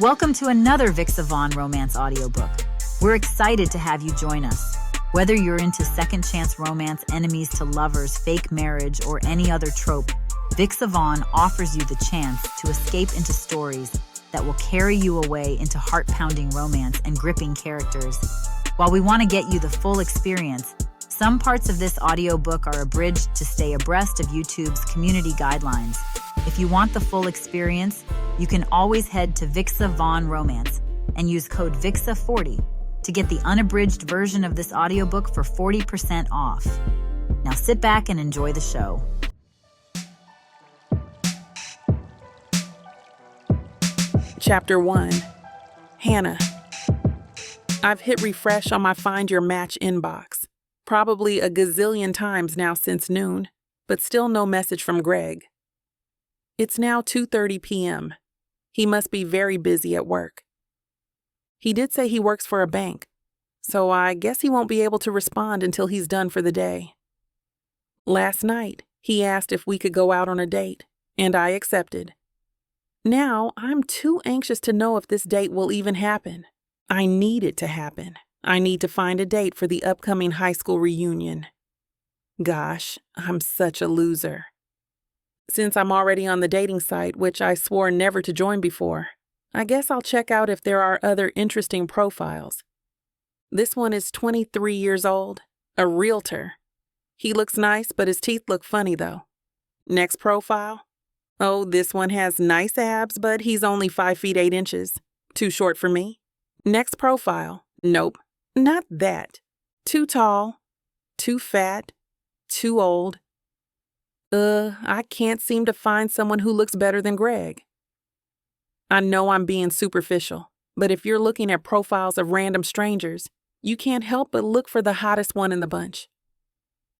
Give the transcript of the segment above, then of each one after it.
Welcome to another Vixa Vaughn romance audiobook. We're excited to have you join us. Whether you're into second chance romance, enemies to lovers, fake marriage, or any other trope, Vixa Vaughn offers you the chance to escape into stories that will carry you away into heart-pounding romance and gripping characters. While we want to get you the full experience, some parts of this audiobook are abridged to stay abreast of YouTube's community guidelines. If you want the full experience, you can always head to Vixa Vaughn Romance and use code VIXA40 to get the unabridged version of this audiobook for 40% off. Now sit back and enjoy the show. Chapter 1. Hanna. I've hit refresh on my Find Your Match inbox, probably a gazillion times now since noon, but still no message from Greg. It's now 2:30 p.m. He must be very busy at work. He did say he works for a bank, so I guess he won't be able to respond until he's done for the day. Last night, he asked if we could go out on a date, and I accepted. Now, I'm too anxious to know if this date will even happen. I need it to happen. I need to find a date for the upcoming high school reunion. Gosh, I'm such a loser. Since I'm already on the dating site, which I swore never to join before, I guess I'll check out if there are other interesting profiles. This one is 23 years old, a realtor. He looks nice, but his teeth look funny though. Next profile. Oh, this one has nice abs, but he's only 5 feet 8 inches. Too short for me. Next profile. Nope, not that. Too tall, too fat, too old. I can't seem to find someone who looks better than Greg. I know I'm being superficial, but if you're looking at profiles of random strangers, you can't help but look for the hottest one in the bunch.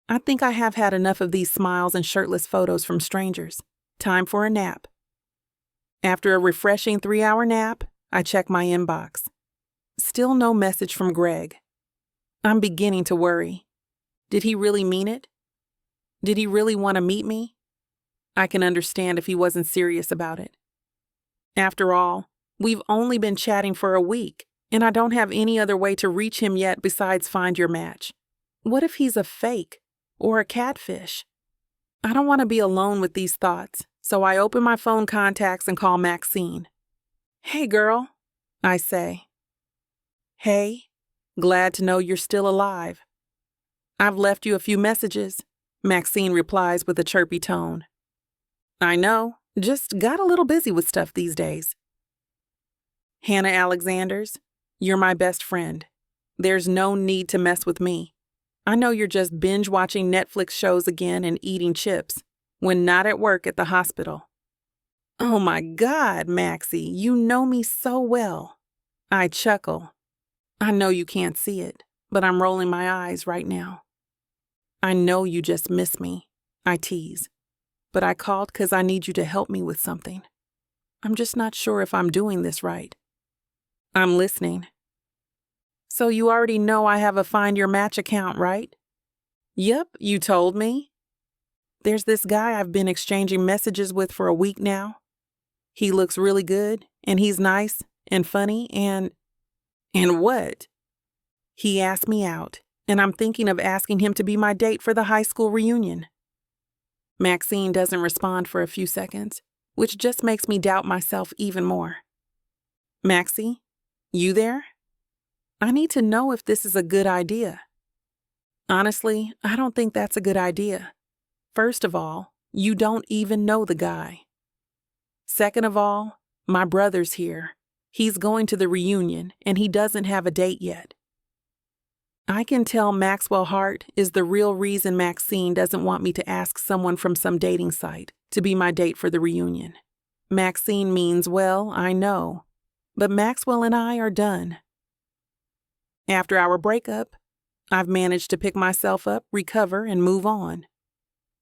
I think I have had enough of these smiles and shirtless photos from strangers. Time for a nap. After a refreshing 3-hour nap, I check my inbox. Still no message from Greg. I'm beginning to worry. Did he really mean it? Did he really want to meet me? I can understand if he wasn't serious about it. After all, we've only been chatting for a week, and I don't have any other way to reach him yet besides Find Your Match. What if he's a fake or a catfish? I don't want to be alone with these thoughts, so I open my phone contacts and call Maxine. "Hey, girl," I say. "Hey, glad to know you're still alive. I've left you a few messages," Maxine replies with a chirpy tone. "I know, just got a little busy with stuff these days." "Hanna Alexanders, you're my best friend. There's no need to mess with me. I know you're just binge watching Netflix shows again and eating chips, when not at work at the hospital." "Oh my God, Maxie, you know me so well." I chuckle. I know you can't see it, but I'm rolling my eyes right now. "I know you just miss me," I tease, "but I called because I need you to help me with something. I'm just not sure if I'm doing this right." "I'm listening." "So you already know I have a Find Your Match account, right?" "Yep, you told me." "There's this guy I've been exchanging messages with for a week now. He looks really good, and he's nice and funny and what?" "He asked me out, and I'm thinking of asking him to be my date for the high school reunion." Maxine doesn't respond for a few seconds, which just makes me doubt myself even more. "Maxie, you there? I need to know if this is a good idea." "Honestly, I don't think that's a good idea. First of all, you don't even know the guy. Second of all, my brother's here. He's going to the reunion, and he doesn't have a date yet. I can tell Maxwell Hart is the real reason Maxine doesn't want me to ask someone from some dating site to be my date for the reunion. Maxine means well, I know, but Maxwell and I are done. After our breakup, I've managed to pick myself up, recover, and move on.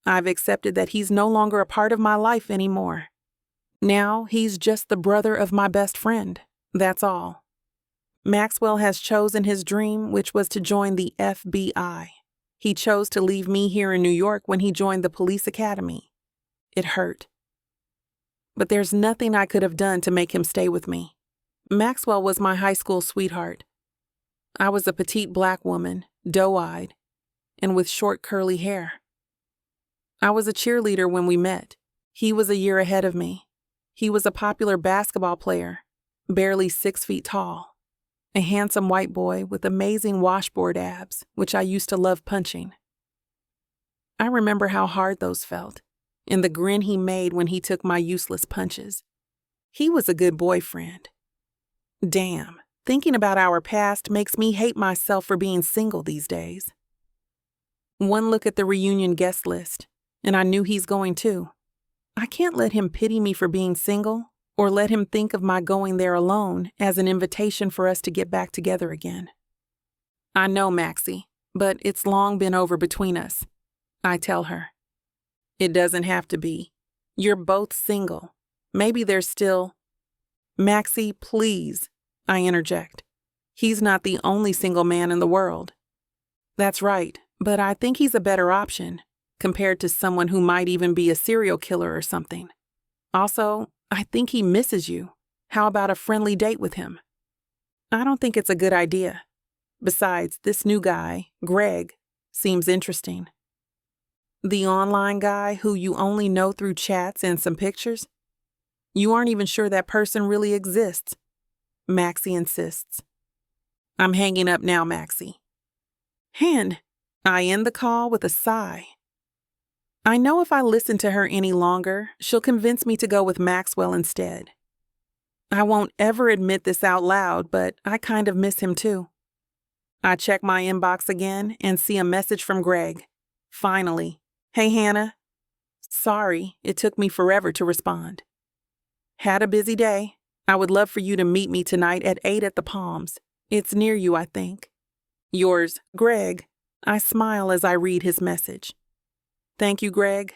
I've accepted that he's no longer a part of my life anymore. Now he's just the brother of my best friend, that's all. Maxwell has chosen his dream, which was to join the FBI. He chose to leave me here in New York when he joined the police academy. It hurt. But there's nothing I could have done to make him stay with me. Maxwell was my high school sweetheart. I was a petite black woman, doe-eyed, and with short curly hair. I was a cheerleader when we met. He was a year ahead of me. He was a popular basketball player, barely 6 feet tall, a handsome white boy with amazing washboard abs, which I used to love punching. I remember how hard those felt, and the grin he made when he took my useless punches. He was a good boyfriend. Damn, thinking about our past makes me hate myself for being single these days. One look at the reunion guest list, and I knew he's going too. I can't let him pity me for being single, or let him think of my going there alone as an invitation for us to get back together again. I know, Maxie, but it's long been over between us. I tell her. It doesn't have to be. You're both single. Maybe there's still... Maxie, please, I interject. He's not the only single man in the world. That's right, but I think he's a better option, compared to someone who might even be a serial killer or something. Also, I think he misses you. How about a friendly date with him? I don't think it's a good idea. Besides, this new guy, Greg, seems interesting. The online guy who you only know through chats and some pictures? You aren't even sure that person really exists. Maxie insists. I'm hanging up now, Maxie. Hand. I end the call with a sigh. I know if I listen to her any longer, she'll convince me to go with Maxwell instead. I won't ever admit this out loud, but I kind of miss him too. I check my inbox again and see a message from Greg. Finally. Hey, Hannah. Sorry, it took me forever to respond. Had a busy day. I would love for you to meet me tonight at 8 at the Palms. It's near you, I think. Yours, Greg. I smile as I read his message. Thank you, Greg.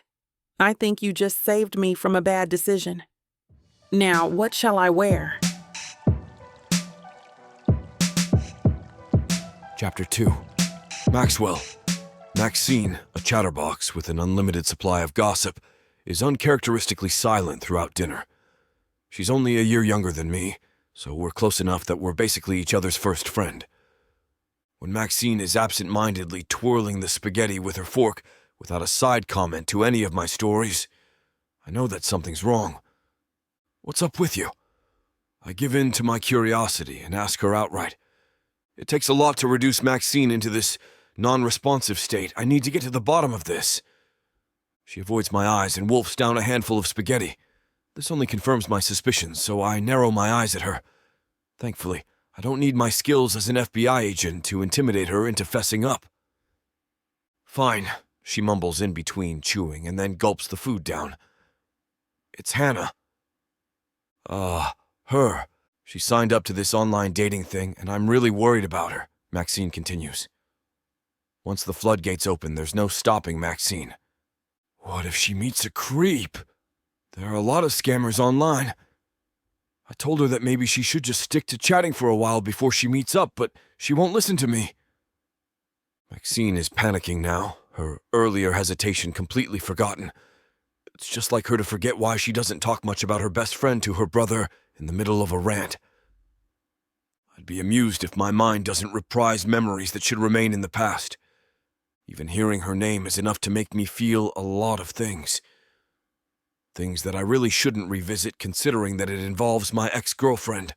I think you just saved me from a bad decision. Now, what shall I wear? Chapter 2. Maxwell. Maxine, a chatterbox with an unlimited supply of gossip, is uncharacteristically silent throughout dinner. She's only a year younger than me, so we're close enough that we're basically each other's first friend. When Maxine is absent-mindedly twirling the spaghetti with her fork without a side comment to any of my stories, I know that something's wrong. What's up with you? I give in to my curiosity and ask her outright. It takes a lot to reduce Maxine into this non-responsive state. I need to get to the bottom of this. She avoids my eyes and wolfs down a handful of spaghetti. This only confirms my suspicions, so I narrow my eyes at her. Thankfully, I don't need my skills as an FBI agent to intimidate her into fessing up. Fine, she mumbles in between chewing and then gulps the food down. It's Hanna. Her. She signed up to this online dating thing, and I'm really worried about her, Maxine continues. Once the floodgates open, there's no stopping Maxine. What if she meets a creep? There are a lot of scammers online. I told her that maybe she should just stick to chatting for a while before she meets up, but she won't listen to me. Maxine is panicking now, her earlier hesitation completely forgotten. It's just like her to forget why she doesn't talk much about her best friend to her brother in the middle of a rant. I'd be amused if my mind doesn't reprise memories that should remain in the past. Even hearing her name is enough to make me feel a lot of things. Things that I really shouldn't revisit considering that it involves my ex-girlfriend.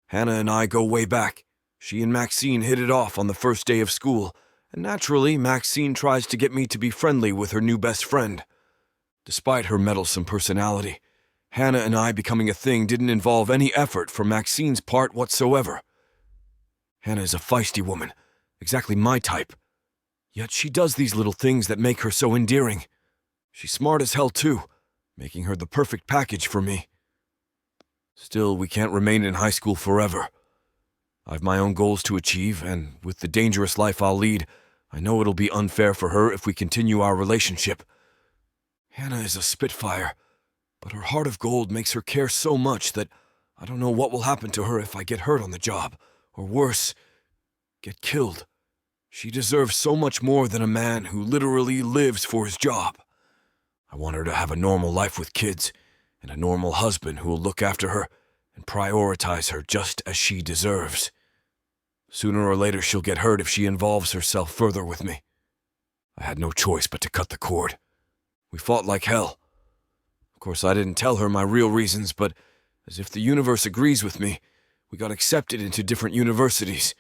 Hanna and I go way back. She and Maxine hit it off on the first day of school, and naturally, Maxine tries to get me to be friendly with her new best friend. Despite her meddlesome personality, Hanna and I becoming a thing didn't involve any effort from Maxine's part whatsoever. Hanna is a feisty woman, exactly my type. Yet she does these little things that make her so endearing. She's smart as hell too, making her the perfect package for me. Still, we can't remain in high school forever. I've my own goals to achieve, and with the dangerous life I'll lead, I know it'll be unfair for her if we continue our relationship. Hanna is a spitfire, but her heart of gold makes her care so much that I don't know what will happen to her if I get hurt on the job, or worse, get killed. She deserves so much more than a man who literally lives for his job. I want her to have a normal life with kids, and a normal husband who will look after her and prioritize her just as she deserves. Sooner or later she'll get hurt if she involves herself further with me. I had no choice but to cut the cord. We fought like hell. Of course, I didn't tell her my real reasons, but as if the universe agrees with me, we got accepted into different universities.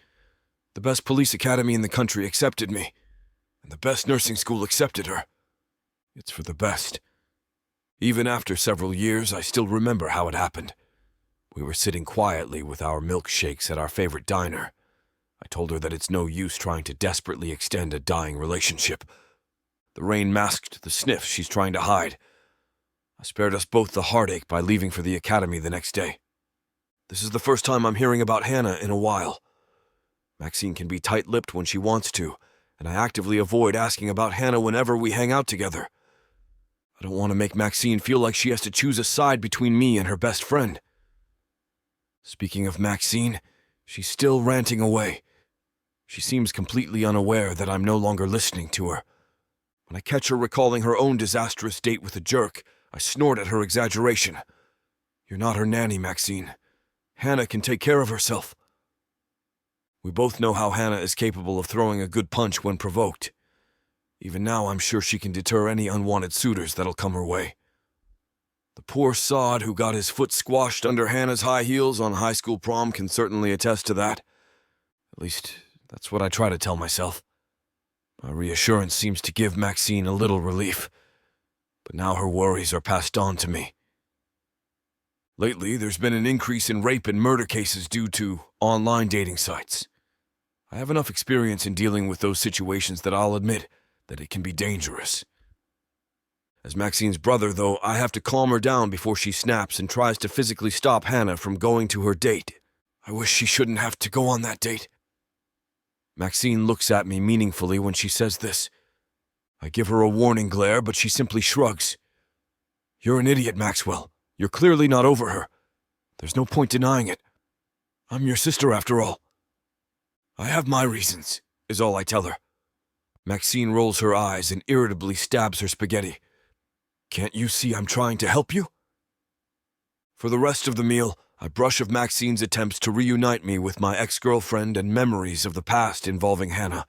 The best police academy in the country accepted me, and the best nursing school accepted her. It's for the best. Even after several years, I still remember how it happened. We were sitting quietly with our milkshakes at our favorite diner. I told her that it's no use trying to desperately extend a dying relationship. The rain masked the sniff she's trying to hide. I spared us both the heartache by leaving for the academy the next day. This is the first time I'm hearing about Hanna in a while. Maxine can be tight-lipped when she wants to, and I actively avoid asking about Hanna whenever we hang out together. I don't want to make Maxine feel like she has to choose a side between me and her best friend. Speaking of Maxine, she's still ranting away. She seems completely unaware that I'm no longer listening to her. When I catch her recalling her own disastrous date with a jerk, I snort at her exaggeration. You're not her nanny, Maxine. Hanna can take care of herself. We both know how Hanna is capable of throwing a good punch when provoked. Even now, I'm sure she can deter any unwanted suitors that'll come her way. The poor sod who got his foot squashed under Hanna's high heels on high school prom can certainly attest to that. At least, that's what I try to tell myself. My reassurance seems to give Maxine a little relief, but now her worries are passed on to me. Lately, there's been an increase in rape and murder cases due to online dating sites. I have enough experience in dealing with those situations that I'll admit that it can be dangerous. As Maxine's brother, though, I have to calm her down before she snaps and tries to physically stop Hanna from going to her date. I wish she shouldn't have to go on that date. Maxine looks at me meaningfully when she says this. I give her a warning glare, but she simply shrugs. You're an idiot, Maxwell. You're clearly not over her. There's no point denying it. I'm your sister, after all. I have my reasons, is all I tell her. Maxine rolls her eyes and irritably stabs her spaghetti. Can't you see I'm trying to help you? For the rest of the meal, I brush off Maxine's attempts to reunite me with my ex-girlfriend and memories of the past involving Hanna.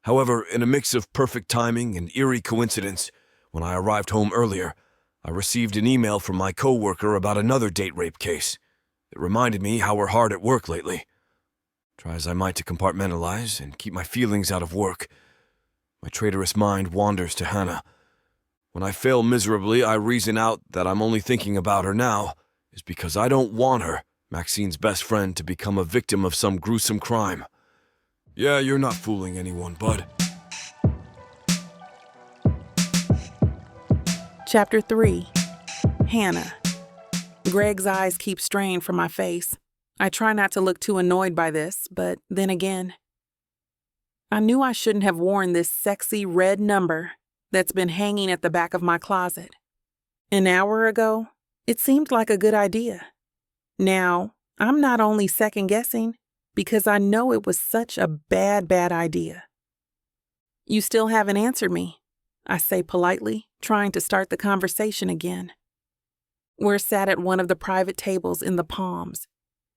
However, in a mix of perfect timing and eerie coincidence, when I arrived home earlier, I received an email from my co-worker about another date rape case. It reminded me how we're hard at work lately. Try as I might to compartmentalize and keep my feelings out of work, my traitorous mind wanders to Hanna. When I fail miserably, I reason out that I'm only thinking about her now is because I don't want her, Maxine's best friend, to become a victim of some gruesome crime. Yeah, you're not fooling anyone, bud. Chapter 3. Hanna. Greg's eyes keep straying from my face. I try not to look too annoyed by this, but then again, I knew I shouldn't have worn this sexy red number that's been hanging at the back of my closet. An hour ago, it seemed like a good idea. Now, I'm not only second-guessing because I know it was such a bad idea. You still haven't answered me, I say politely, trying to start the conversation again. We're sat at one of the private tables in the Palms.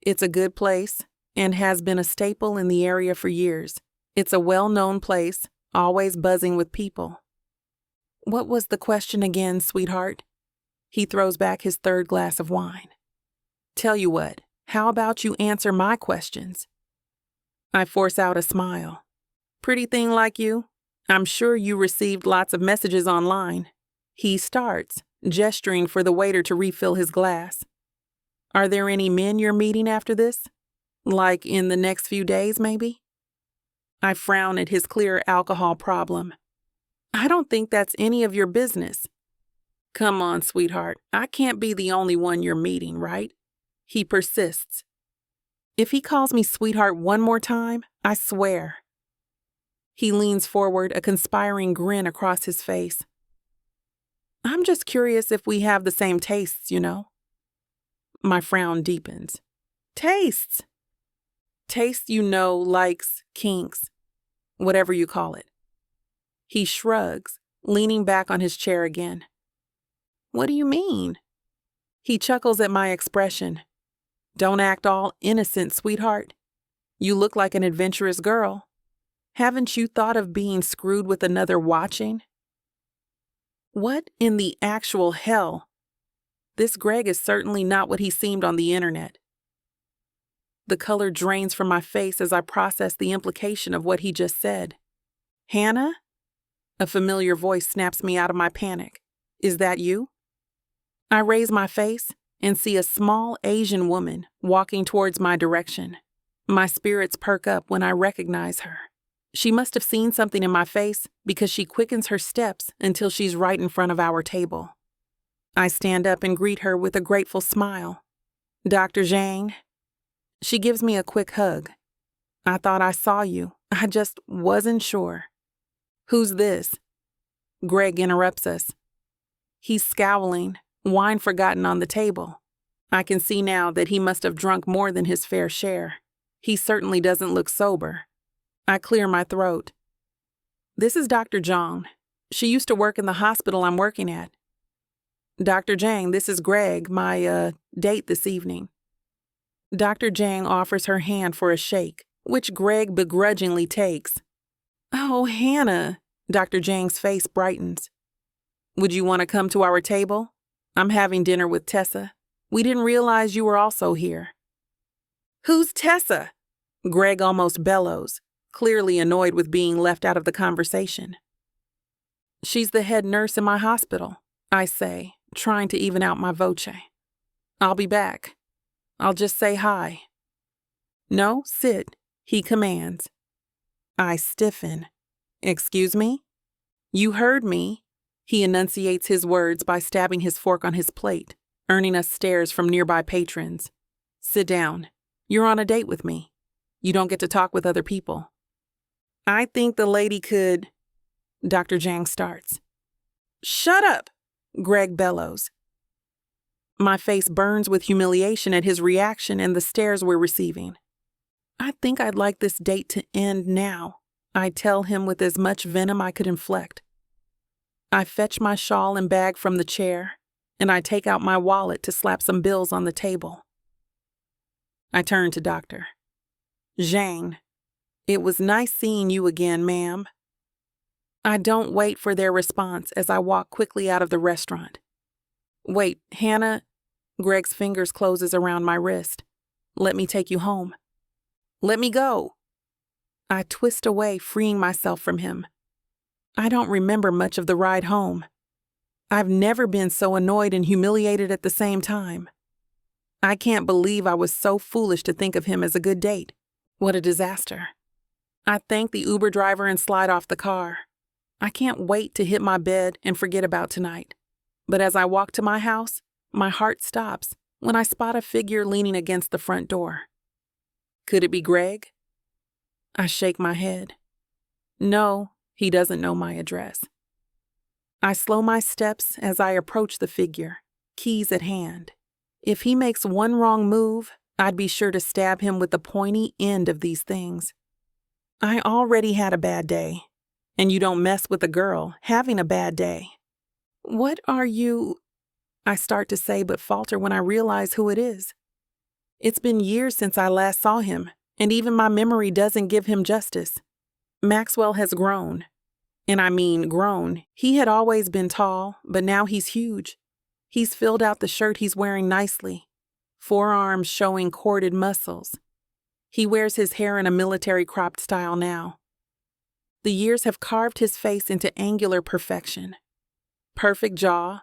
It's a good place and has been a staple in the area for years. It's a well-known place, always buzzing with people. What was the question again, sweetheart? He throws back his third glass of wine. Tell you what, how about you answer my questions? I force out a smile. Pretty thing like you. I'm sure you received lots of messages online. He starts, gesturing for the waiter to refill his glass. Are there any men you're meeting after this? Like in the next few days, maybe? I frown at his clear alcohol problem. I don't think that's any of your business. Come on, sweetheart. I can't be the only one you're meeting, right? He persists. If he calls me sweetheart one more time, I swear. He leans forward, a conspiring grin across his face. I'm just curious if we have the same tastes, you know? My frown deepens. Tastes? Tastes, you know, likes, kinks, whatever you call it. He shrugs, leaning back on his chair again. What do you mean? He chuckles at my expression. Don't act all innocent, sweetheart. You look like an adventurous girl. Haven't you thought of being screwed with another watching? What in the actual hell? This Greg is certainly not what he seemed on the internet. The color drains from my face as I process the implication of what he just said. Hannah? A familiar voice snaps me out of my panic. Is that you? I raise my face and see a small Asian woman walking towards my direction. My spirits perk up when I recognize her. She must have seen something in my face because she quickens her steps until she's right in front of our table. I stand up and greet her with a grateful smile. Dr. Zhang. She gives me a quick hug. I thought I saw you. I just wasn't sure. Who's this? Greg interrupts us. He's scowling, wine forgotten on the table. I can see now that he must have drunk more than his fair share. He certainly doesn't look sober. I clear my throat. This is Dr. Zhang. She used to work in the hospital I'm working at. Dr. Zhang, this is Greg, my, date this evening. Dr. Zhang offers her hand for a shake, which Greg begrudgingly takes. Oh, Hannah, Dr. Zhang's face brightens. Would you want to come to our table? I'm having dinner with Tessa. We didn't realize you were also here. Who's Tessa? Greg almost bellows, clearly annoyed with being left out of the conversation. She's the head nurse in my hospital, I say, trying to even out my voce. I'll be back. I'll just say hi. No, sit, he commands. I stiffen. Excuse me? You heard me. He enunciates his words by stabbing his fork on his plate, earning us stares from nearby patrons. Sit down. You're on a date with me. You don't get to talk with other people. I think the lady could... Dr. Zhang starts. Shut up, Greg bellows. My face burns with humiliation at his reaction and the stares we're receiving. I think I'd like this date to end now, I tell him with as much venom I could inflict. I fetch my shawl and bag from the chair, and I take out my wallet to slap some bills on the table. I turn to Dr. Zhang. It was nice seeing you again, ma'am. I don't wait for their response as I walk quickly out of the restaurant. Wait, Hannah. Greg's fingers closes around my wrist. Let me take you home. Let me go. I twist away, freeing myself from him. I don't remember much of the ride home. I've never been so annoyed and humiliated at the same time. I can't believe I was so foolish to think of him as a good date. What a disaster. I thank the Uber driver and slide off the car. I can't wait to hit my bed and forget about tonight. But as I walk to my house, my heart stops when I spot a figure leaning against the front door. Could it be Greg? I shake my head. No, he doesn't know my address. I slow my steps as I approach the figure, keys at hand. If he makes one wrong move, I'd be sure to stab him with the pointy end of these things. I already had a bad day, and you don't mess with a girl having a bad day. What are you... I start to say but falter when I realize who it is. It's been years since I last saw him, and even my memory doesn't give him justice. Maxwell has grown. And I mean grown. He had always been tall, but now he's huge. He's filled out the shirt he's wearing nicely, forearms showing corded muscles. He wears his hair in a military cropped style now. The years have carved his face into angular perfection. Perfect jaw,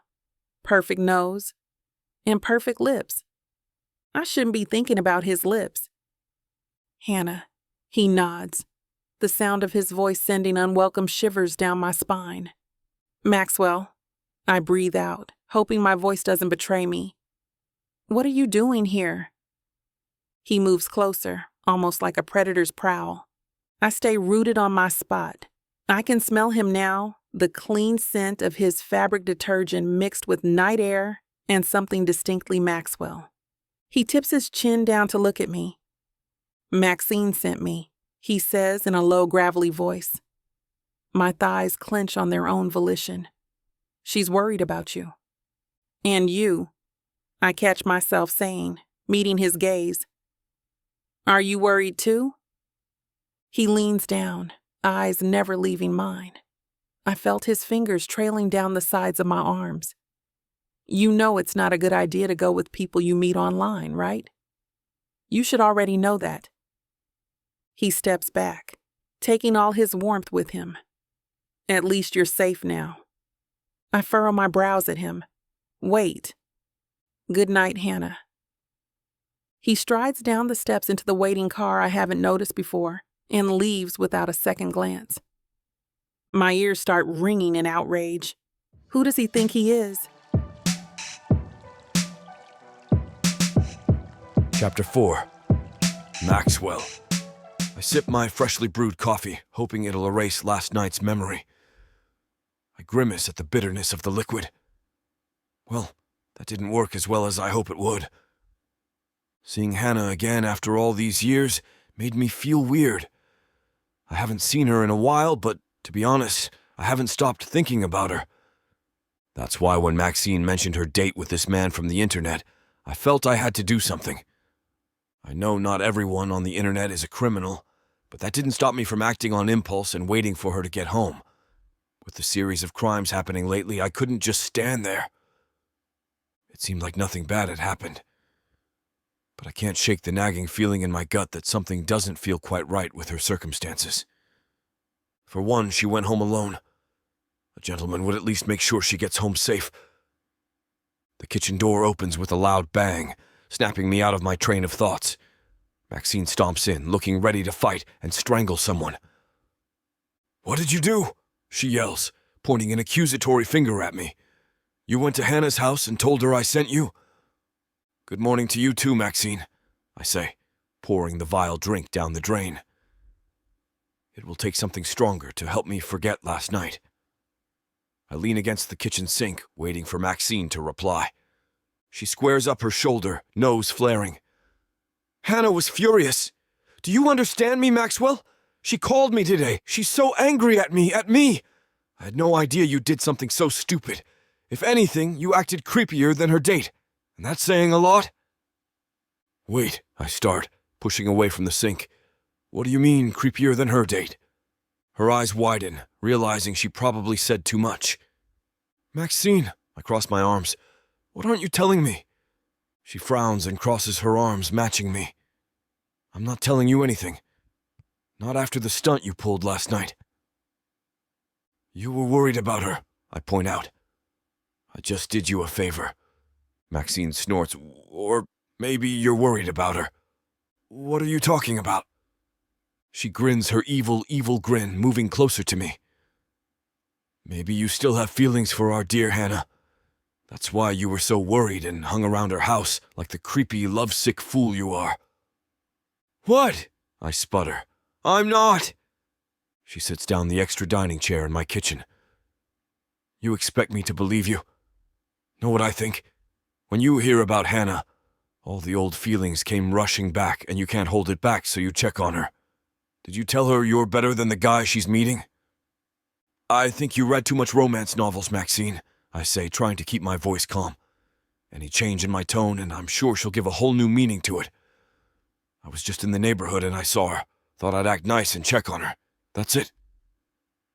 perfect nose, and perfect lips. I shouldn't be thinking about his lips. Hannah, he nods, the sound of his voice sending unwelcome shivers down my spine. Maxwell, I breathe out, hoping my voice doesn't betray me. What are you doing here? He moves closer, almost like a predator's prowl. I stay rooted on my spot. I can smell him now, the clean scent of his fabric detergent mixed with night air and something distinctly Maxwell. He tips his chin down to look at me. Maxine sent me, he says in a low, gravelly voice. My thighs clench on their own volition. She's worried about you. And you, I catch myself saying, meeting his gaze. Are you worried too? He leans down, eyes never leaving mine. I felt his fingers trailing down the sides of my arms. You know it's not a good idea to go with people you meet online, right? You should already know that. He steps back, taking all his warmth with him. At least you're safe now. I furrow my brows at him. Wait. Good night, Hanna. He strides down the steps into the waiting car I haven't noticed before and leaves without a second glance. My ears start ringing in outrage. Who does he think he is? Chapter 4. Maxwell. I sip my freshly brewed coffee, hoping it'll erase last night's memory. I grimace at the bitterness of the liquid. Well, that didn't work as well as I hope it would. Seeing Hanna again after all these years made me feel weird. I haven't seen her in a while, but to be honest, I haven't stopped thinking about her. That's why when Maxine mentioned her date with this man from the internet, I felt I had to do something. I know not everyone on the internet is a criminal, but that didn't stop me from acting on impulse and waiting for her to get home. With the series of crimes happening lately, I couldn't just stand there. It seemed like nothing bad had happened. But I can't shake the nagging feeling in my gut that something doesn't feel quite right with her circumstances. For one, she went home alone. A gentleman would at least make sure she gets home safe. The kitchen door opens with a loud bang, snapping me out of my train of thoughts. Maxine stomps in, looking ready to fight and strangle someone. "What did you do?" she yells, pointing an accusatory finger at me. "You went to Hanna's house and told her I sent you?" "Good morning to you too, Maxine," I say, pouring the vile drink down the drain. It will take something stronger to help me forget last night. I lean against the kitchen sink, waiting for Maxine to reply. She squares up her shoulder, nose flaring. "Hanna was furious. Do you understand me, Maxwell? She called me today. She's so angry at me. I had no idea you did something so stupid. If anything, you acted creepier than her date. And that's saying a lot?" "Wait," I start, pushing away from the sink. "What do you mean, creepier than her date?" Her eyes widen, realizing she probably said too much. "Maxine," I cross my arms. "What aren't you telling me?" She frowns and crosses her arms, matching me. "I'm not telling you anything. Not after the stunt you pulled last night." "You were worried about her," I point out. "I just did you a favor." Maxine snorts. "Or maybe you're worried about her." "What are you talking about?" She grins her evil, evil grin, moving closer to me. "Maybe you still have feelings for our dear Hanna. That's why you were so worried and hung around her house like the creepy, lovesick fool you are." "What?" I sputter. "I'm not." She sits down the extra dining chair in my kitchen. "You expect me to believe you? Know what I think? When you hear about Hanna, all the old feelings came rushing back and you can't hold it back, so you check on her. Did you tell her you're better than the guy she's meeting?" "I think you read too much romance novels, Maxine," I say, trying to keep my voice calm. Any change in my tone, and I'm sure she'll give a whole new meaning to it. "I was just in the neighborhood and I saw her. Thought I'd act nice and check on her. That's it."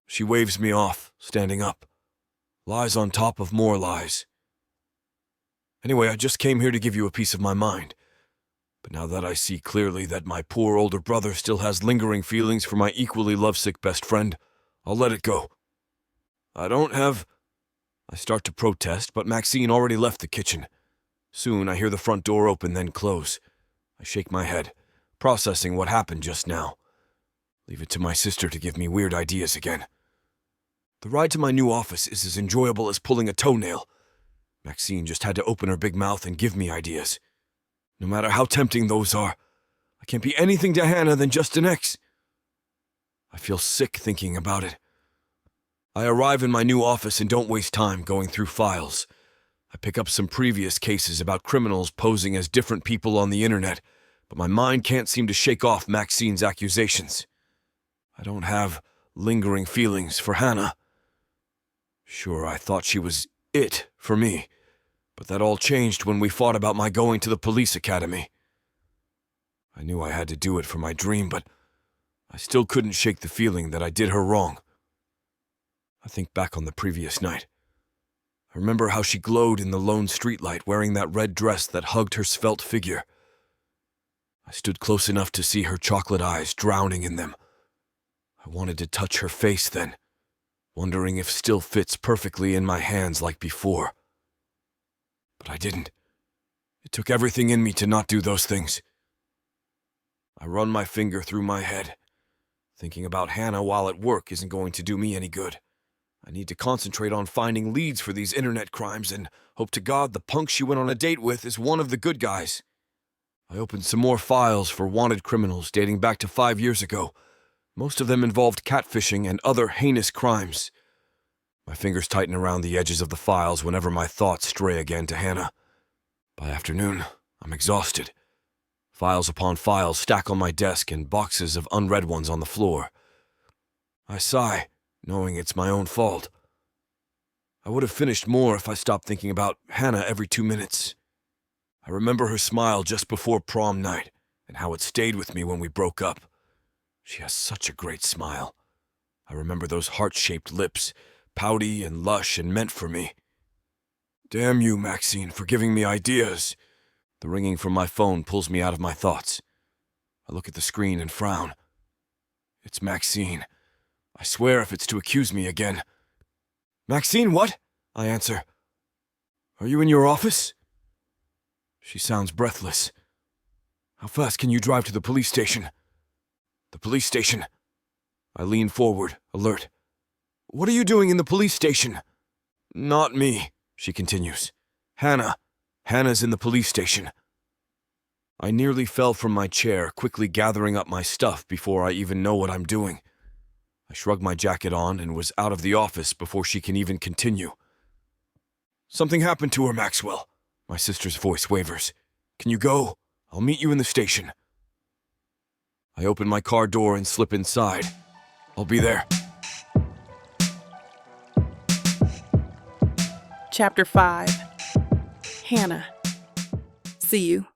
She waves me off, standing up. Lies on top of more lies. "Anyway, I just came here to give you a piece of my mind. But now that I see clearly that my poor older brother still has lingering feelings for my equally lovesick best friend, I'll let it go. I don't have—" I start to protest, but Maxine already left the kitchen. Soon I hear the front door open, then close. I shake my head, processing what happened just now. Leave it to my sister to give me weird ideas again. The ride to my new office is as enjoyable as pulling a toenail. Maxine just had to open her big mouth and give me ideas. No matter how tempting those are, I can't be anything to Hanna than just an ex. I feel sick thinking about it. I arrive in my new office and don't waste time going through files. I pick up some previous cases about criminals posing as different people on the internet, but my mind can't seem to shake off Maxine's accusations. I don't have lingering feelings for Hanna. Sure, I thought she was it for me, But that all changed when we fought about my going to the police academy. I knew I had to do it for my dream, but I still couldn't shake the feeling that I did her wrong. I think back on the previous night. I remember how she glowed in the lone streetlight wearing that red dress that hugged her svelte figure. I stood close enough to see her chocolate eyes drowning in them. I wanted to touch her face then, wondering if still fits perfectly in my hands like before. But I didn't. It took everything in me to not do those things. I run my finger through my head. Thinking about Hanna while at work isn't going to do me any good. I need to concentrate on finding leads for these internet crimes and hope to God the punk she went on a date with is one of the good guys. I opened some more files for wanted criminals dating back to 5 years ago. Most of them involved catfishing and other heinous crimes. My fingers tighten around the edges of the files whenever my thoughts stray again to Hanna. By afternoon, I'm exhausted. Files upon files stack on my desk and boxes of unread ones on the floor. I sigh, knowing it's my own fault. I would have finished more if I stopped thinking about Hanna every 2 minutes. I remember her smile just before prom night and how it stayed with me when we broke up. She has such a great smile. I remember those heart-shaped lips, pouty and lush and meant for me. Damn you, Maxine, for giving me ideas. The ringing from my phone pulls me out of my thoughts. I look at the screen and frown. It's Maxine. I swear if it's to accuse me again. Maxine, what? I answer. Are you in your office? She sounds breathless. How fast can you drive to the police station? The police station. I lean forward, alert. What are you doing in the police station? Not me, she continues. Hanna. Hanna's in the police station. I nearly fell from my chair, quickly gathering up my stuff before I even know what I'm doing. I shrug my jacket on and was out of the office before she can even continue. Something happened to her, Maxwell. My sister's voice wavers. Can you go? I'll meet you in the station. I open my car door and slip inside. I'll be there. Chapter 5. Hanna. See you.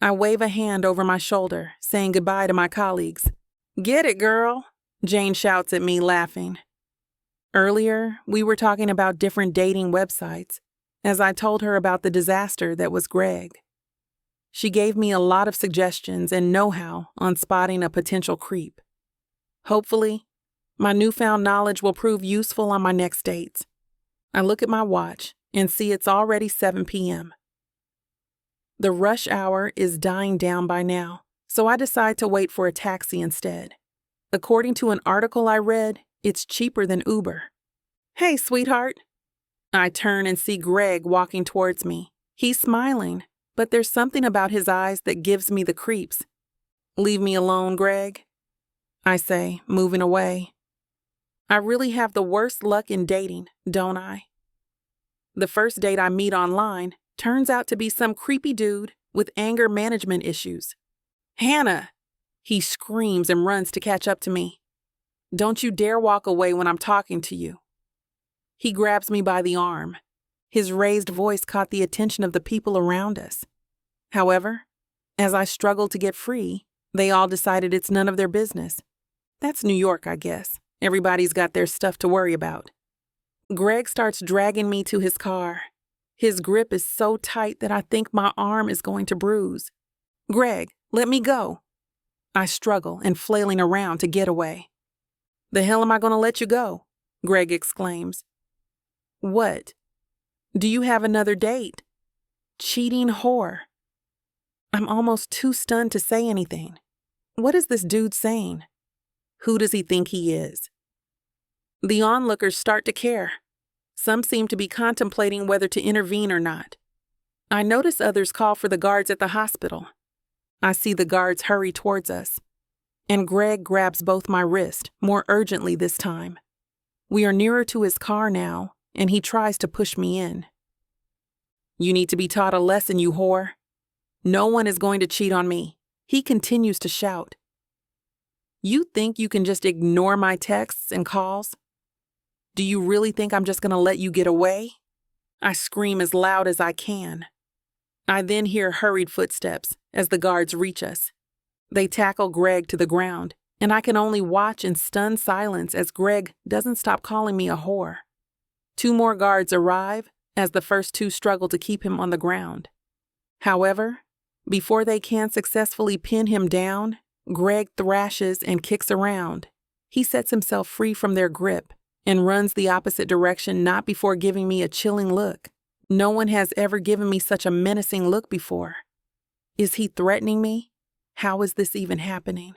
I wave a hand over my shoulder, saying goodbye to my colleagues. Get it, girl, Jane shouts at me, laughing. Earlier, we were talking about different dating websites, as I told her about the disaster that was Greg. She gave me a lot of suggestions and know-how on spotting a potential creep. Hopefully, my newfound knowledge will prove useful on my next dates. I look at my watch and see it's already 7 p.m. The rush hour is dying down by now, so I decide to wait for a taxi instead. According to an article I read, it's cheaper than Uber. Hey, sweetheart. I turn and see Greg walking towards me. He's smiling, but there's something about his eyes that gives me the creeps. Leave me alone, Greg, I say, moving away. I really have the worst luck in dating, don't I? The first date I meet online turns out to be some creepy dude with anger management issues. Hanna! He screams and runs to catch up to me. Don't you dare walk away when I'm talking to you. He grabs me by the arm. His raised voice caught the attention of the people around us. However, as I struggled to get free, they all decided it's none of their business. That's New York, I guess. Everybody's got their stuff to worry about. Greg starts dragging me to his car. His grip is so tight that I think my arm is going to bruise. Greg, let me go. I struggle and flailing around to get away. The hell am I going to let you go? Greg exclaims. What? Do you have another date? Cheating whore. I'm almost too stunned to say anything. What is this dude saying? Who does he think he is? The onlookers start to care. Some seem to be contemplating whether to intervene or not. I notice others call for the guards at the hospital. I see the guards hurry towards us. And Greg grabs both my wrists, more urgently this time. We are nearer to his car now, and he tries to push me in. You need to be taught a lesson, you whore. No one is going to cheat on me. He continues to shout. You think you can just ignore my texts and calls? Do you really think I'm just going to let you get away? I scream as loud as I can. I then hear hurried footsteps as the guards reach us. They tackle Greg to the ground, and I can only watch in stunned silence as Greg doesn't stop calling me a whore. 2 more guards arrive as the first 2 struggle to keep him on the ground. However, before they can successfully pin him down, Greg thrashes and kicks around. He sets himself free from their grip and runs the opposite direction not before giving me a chilling look. No one has ever given me such a menacing look before. Is he threatening me? How is this even happening?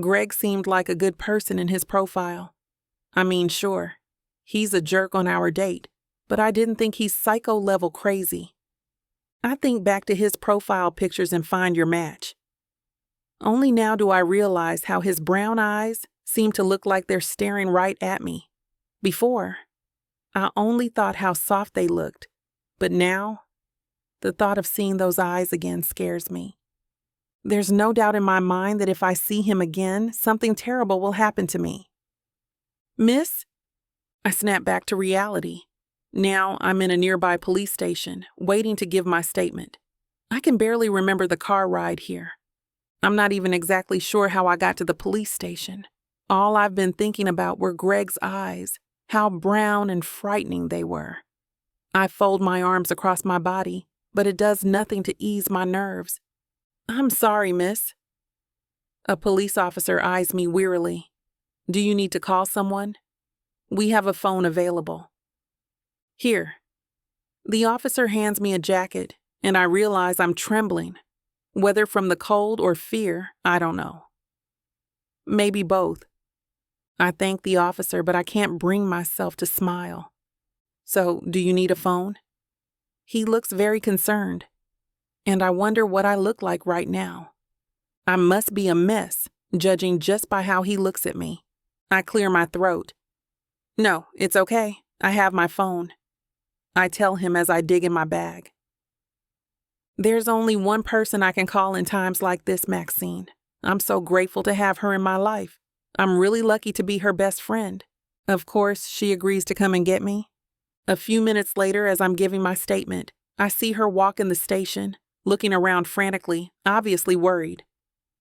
Greg seemed like a good person in his profile. I mean, sure, he's a jerk on our date, but I didn't think he's psycho-level crazy. I think back to his profile pictures and find your match. Only now do I realize how his brown eyes seem to look like they're staring right at me. Before, I only thought how soft they looked, but now, the thought of seeing those eyes again scares me. There's no doubt in my mind that if I see him again, something terrible will happen to me. Miss? I snap back to reality. Now I'm in a nearby police station, waiting to give my statement. I can barely remember the car ride here. I'm not even exactly sure how I got to the police station. All I've been thinking about were Greg's eyes, how brown and frightening they were. I fold my arms across my body, but it does nothing to ease my nerves. I'm sorry, miss. A police officer eyes me wearily. Do you need to call someone? We have a phone available. Here. The officer hands me a jacket, and I realize I'm trembling. Whether from the cold or fear, I don't know. Maybe both. I thank the officer, but I can't bring myself to smile. So, do you need a phone? He looks very concerned, and I wonder what I look like right now. I must be a mess, judging just by how he looks at me. I clear my throat. No, it's okay. I have my phone. I tell him as I dig in my bag. There's only one person I can call in times like this, Maxine. I'm so grateful to have her in my life. I'm really lucky to be her best friend. Of course, she agrees to come and get me. A few minutes later, as I'm giving my statement, I see her walk in the station, looking around frantically, obviously worried.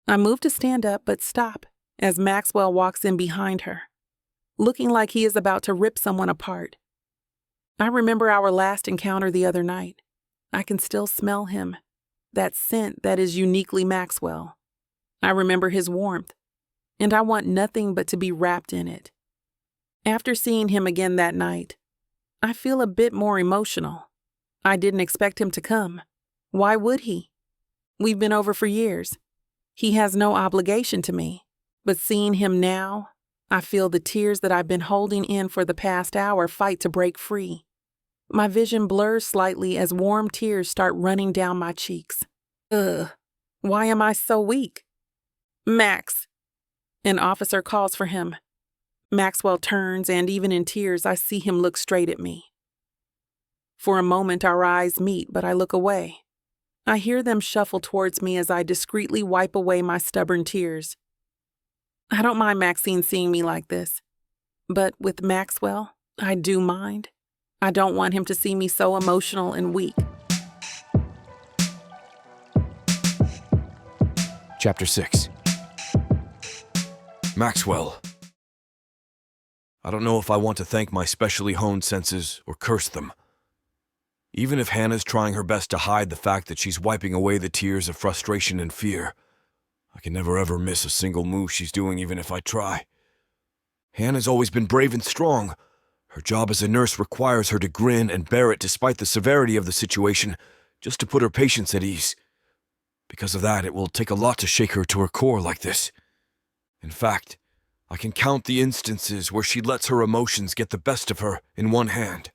I move to stand up but stop as Maxwell walks in behind her, looking like he is about to rip someone apart. I remember our last encounter the other night. I can still smell him, that scent that is uniquely Maxwell. I remember his warmth, and I want nothing but to be wrapped in it. After seeing him again that night, I feel a bit more emotional. I didn't expect him to come. Why would he? We've been over for years. He has no obligation to me, but seeing him now, I feel the tears that I've been holding in for the past hour fight to break free. My vision blurs slightly as warm tears start running down my cheeks. Why am I so weak? Max. An officer calls for him. Maxwell turns, and even in tears, I see him look straight at me. For a moment, our eyes meet, but I look away. I hear them shuffle towards me as I discreetly wipe away my stubborn tears. I don't mind Maxine seeing me like this, but with Maxwell, I do mind. I don't want him to see me so emotional and weak. Chapter 6. Maxwell. I don't know if I want to thank my specially honed senses or curse them. Even if Hannah's trying her best to hide the fact that she's wiping away the tears of frustration and fear, I can never ever miss a single move she's doing even if I try. Hannah's always been brave and strong. Her job as a nurse requires her to grin and bear it despite the severity of the situation, just to put her patients at ease. Because of that, it will take a lot to shake her to her core like this. In fact, I can count the instances where she lets her emotions get the best of her in one hand.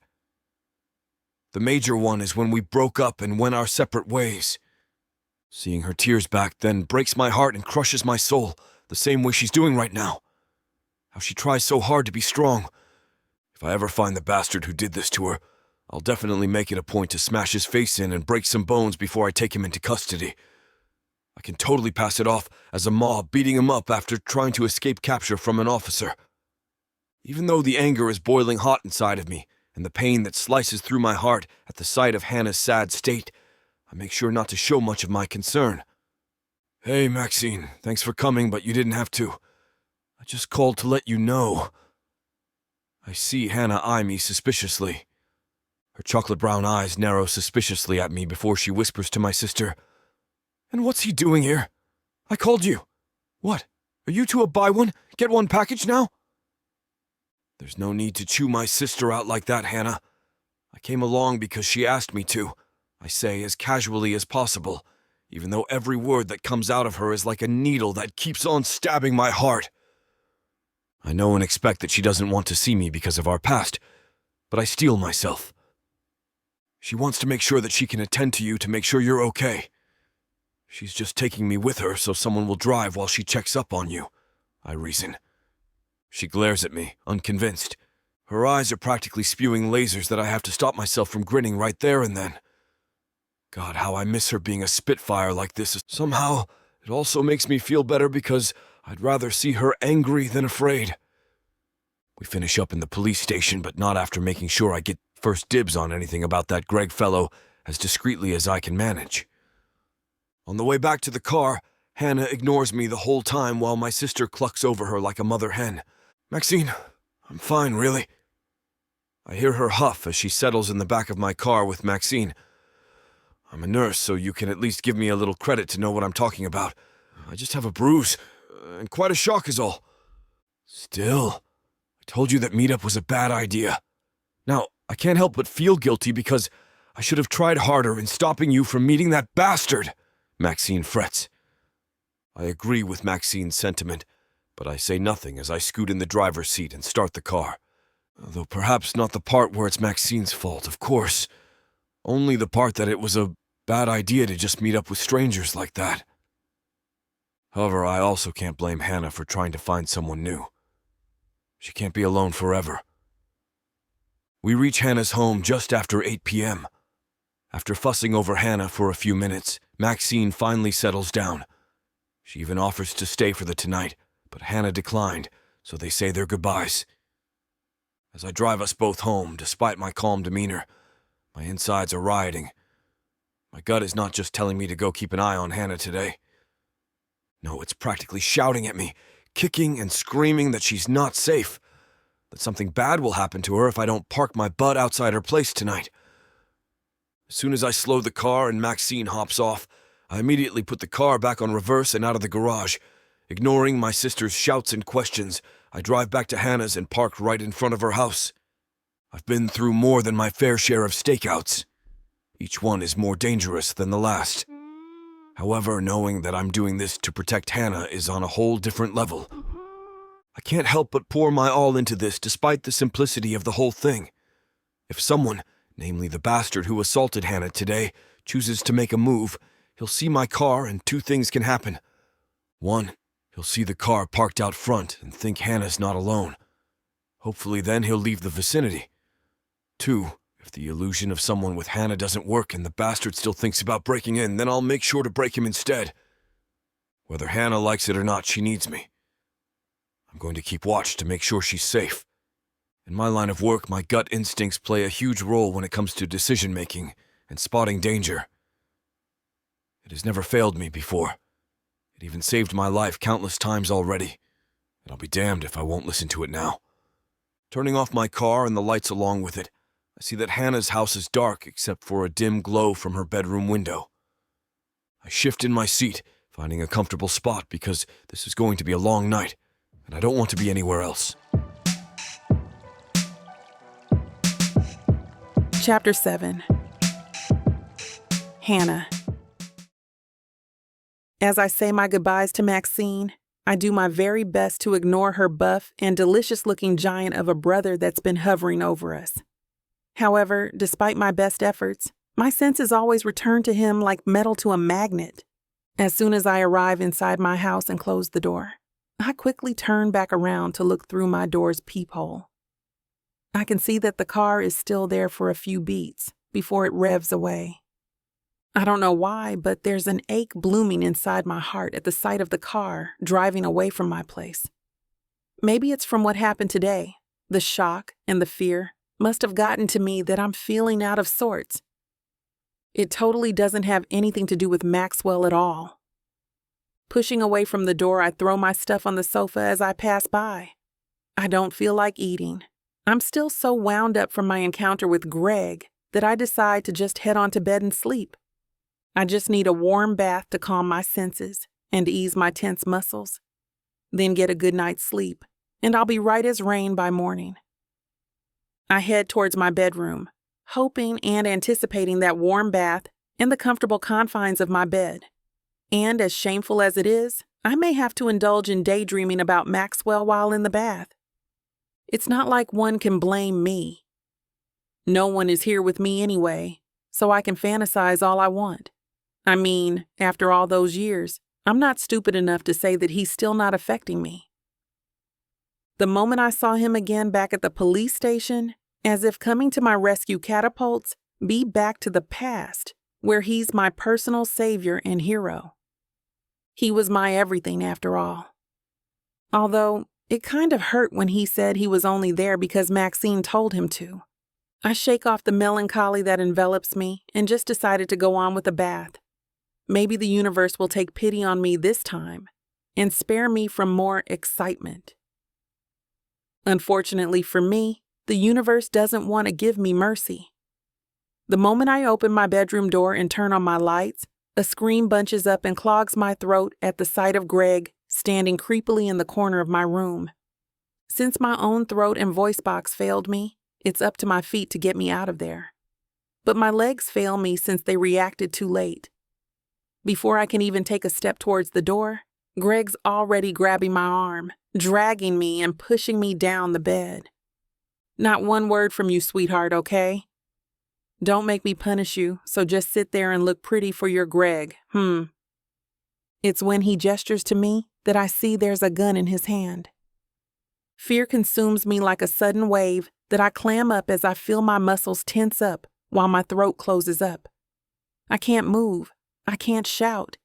The major one is when we broke up and went our separate ways. Seeing her tears back then breaks my heart and crushes my soul, the same way she's doing right now. How she tries so hard to be strong. If I ever find the bastard who did this to her, I'll definitely make it a point to smash his face in and break some bones before I take him into custody. I can totally pass it off as a mob beating him up after trying to escape capture from an officer. Even though the anger is boiling hot inside of me, and the pain that slices through my heart at the sight of Hanna's sad state, I make sure not to show much of my concern. "Hey, Maxine, thanks for coming, but you didn't have to. I just called to let you know." I see Hanna eye me suspiciously. Her chocolate brown eyes narrow suspiciously at me before she whispers to my sister, "And what's he doing here? I called you. What, are you two a buy one, get one package now?" "There's no need to chew my sister out like that, Hanna. I came along because she asked me to," I say as casually as possible, even though every word that comes out of her is like a needle that keeps on stabbing my heart. I know and expect that she doesn't want to see me because of our past, but I steel myself. "She wants to make sure that she can attend to you to make sure you're okay. She's just taking me with her so someone will drive while she checks up on you," I reason. She glares at me, unconvinced. Her eyes are practically spewing lasers that I have to stop myself from grinning right there and then. God, how I miss her being a spitfire like this. Somehow, it also makes me feel better because I'd rather see her angry than afraid. We finish up in the police station, but not after making sure I get first dibs on anything about that Greg fellow as discreetly as I can manage. On the way back to the car, Hanna ignores me the whole time while my sister clucks over her like a mother hen. "Maxine, I'm fine, really." I hear her huff as she settles in the back of my car with Maxine. "I'm a nurse, so you can at least give me a little credit to know what I'm talking about. I just have a bruise, and quite a shock is all. Still, I told you that meetup was a bad idea. Now, I can't help but feel guilty because I should have tried harder in stopping you from meeting that bastard," Maxine frets. I agree with Maxine's sentiment, but I say nothing as I scoot in the driver's seat and start the car. Though perhaps not the part where it's Maxine's fault, of course. Only the part that it was a bad idea to just meet up with strangers like that. However, I also can't blame Hanna for trying to find someone new. She can't be alone forever. We reach Hanna's home just after 8 p.m. After fussing over Hanna for a few minutes, Maxine finally settles down. She even offers to stay for the tonight, but Hanna declined, so they say their goodbyes. As I drive us both home, despite my calm demeanor, my insides are rioting. My gut is not just telling me to go keep an eye on Hanna today. No, it's practically shouting at me, kicking and screaming that she's not safe, that something bad will happen to her if I don't park my butt outside her place tonight. As soon as I slow the car and Maxine hops off, I immediately put the car back on reverse and out of the garage. Ignoring my sister's shouts and questions, I drive back to Hanna's and park right in front of her house. I've been through more than my fair share of stakeouts. Each one is more dangerous than the last. However, knowing that I'm doing this to protect Hanna is on a whole different level. I can't help but pour my all into this despite the simplicity of the whole thing. If someone, namely the bastard who assaulted Hanna today, chooses to make a move, he'll see my car and two things can happen. One, he'll see the car parked out front and think Hanna's not alone. Hopefully then he'll leave the vicinity. Two, if the illusion of someone with Hanna doesn't work and the bastard still thinks about breaking in, then I'll make sure to break him instead. Whether Hanna likes it or not, she needs me. I'm going to keep watch to make sure she's safe. In my line of work, my gut instincts play a huge role when it comes to decision-making and spotting danger. It has never failed me before. It even saved my life countless times already, and I'll be damned if I won't listen to it now. Turning off my car and the lights along with it, I see that Hanna's house is dark except for a dim glow from her bedroom window. I shift in my seat, finding a comfortable spot because this is going to be a long night, and I don't want to be anywhere else. Chapter 7. Hanna. As I say my goodbyes to Maxine, I do my very best to ignore her buff and delicious-looking giant of a brother that's been hovering over us. However, despite my best efforts, my senses always return to him like metal to a magnet. As soon as I arrive inside my house and close the door, I quickly turn back around to look through my door's peephole. I can see that the car is still there for a few beats before it revs away. I don't know why, but there's an ache blooming inside my heart at the sight of the car driving away from my place. Maybe it's from what happened today, the shock and the fear, must have gotten to me that I'm feeling out of sorts. It totally doesn't have anything to do with Maxwell at all. Pushing away from the door, I throw my stuff on the sofa as I pass by. I don't feel like eating. I'm still so wound up from my encounter with Greg that I decide to just head on to bed and sleep. I just need a warm bath to calm my senses and ease my tense muscles. Then get a good night's sleep, and I'll be right as rain by morning. I head towards my bedroom, hoping and anticipating that warm bath and the comfortable confines of my bed. And as shameful as it is, I may have to indulge in daydreaming about Maxwell while in the bath. It's not like one can blame me. No one is here with me anyway, so I can fantasize all I want. I mean, after all those years, I'm not stupid enough to say that he's still not affecting me. The moment I saw him again back at the police station, as if coming to my rescue catapults me back to the past, where he's my personal savior and hero. He was my everything after all. Although, it kind of hurt when he said he was only there because Maxine told him to. I shake off the melancholy that envelops me and just decided to go on with the bath. Maybe the universe will take pity on me this time and spare me from more excitement. Unfortunately for me, the universe doesn't want to give me mercy. The moment I open my bedroom door and turn on my lights, a scream bunches up and clogs my throat at the sight of Greg standing creepily in the corner of my room. Since my own throat and voice box failed me, it's up to my feet to get me out of there. But my legs fail me since they reacted too late. Before I can even take a step towards the door, Greg's already grabbing my arm, dragging me and pushing me down the bed. Not one word from you, sweetheart, okay? Don't make me punish you, so just sit there and look pretty for your Greg, It's when he gestures to me that I see there's a gun in his hand. Fear consumes me like a sudden wave that I clam up as I feel my muscles tense up while my throat closes up. I can't move. I can't shout.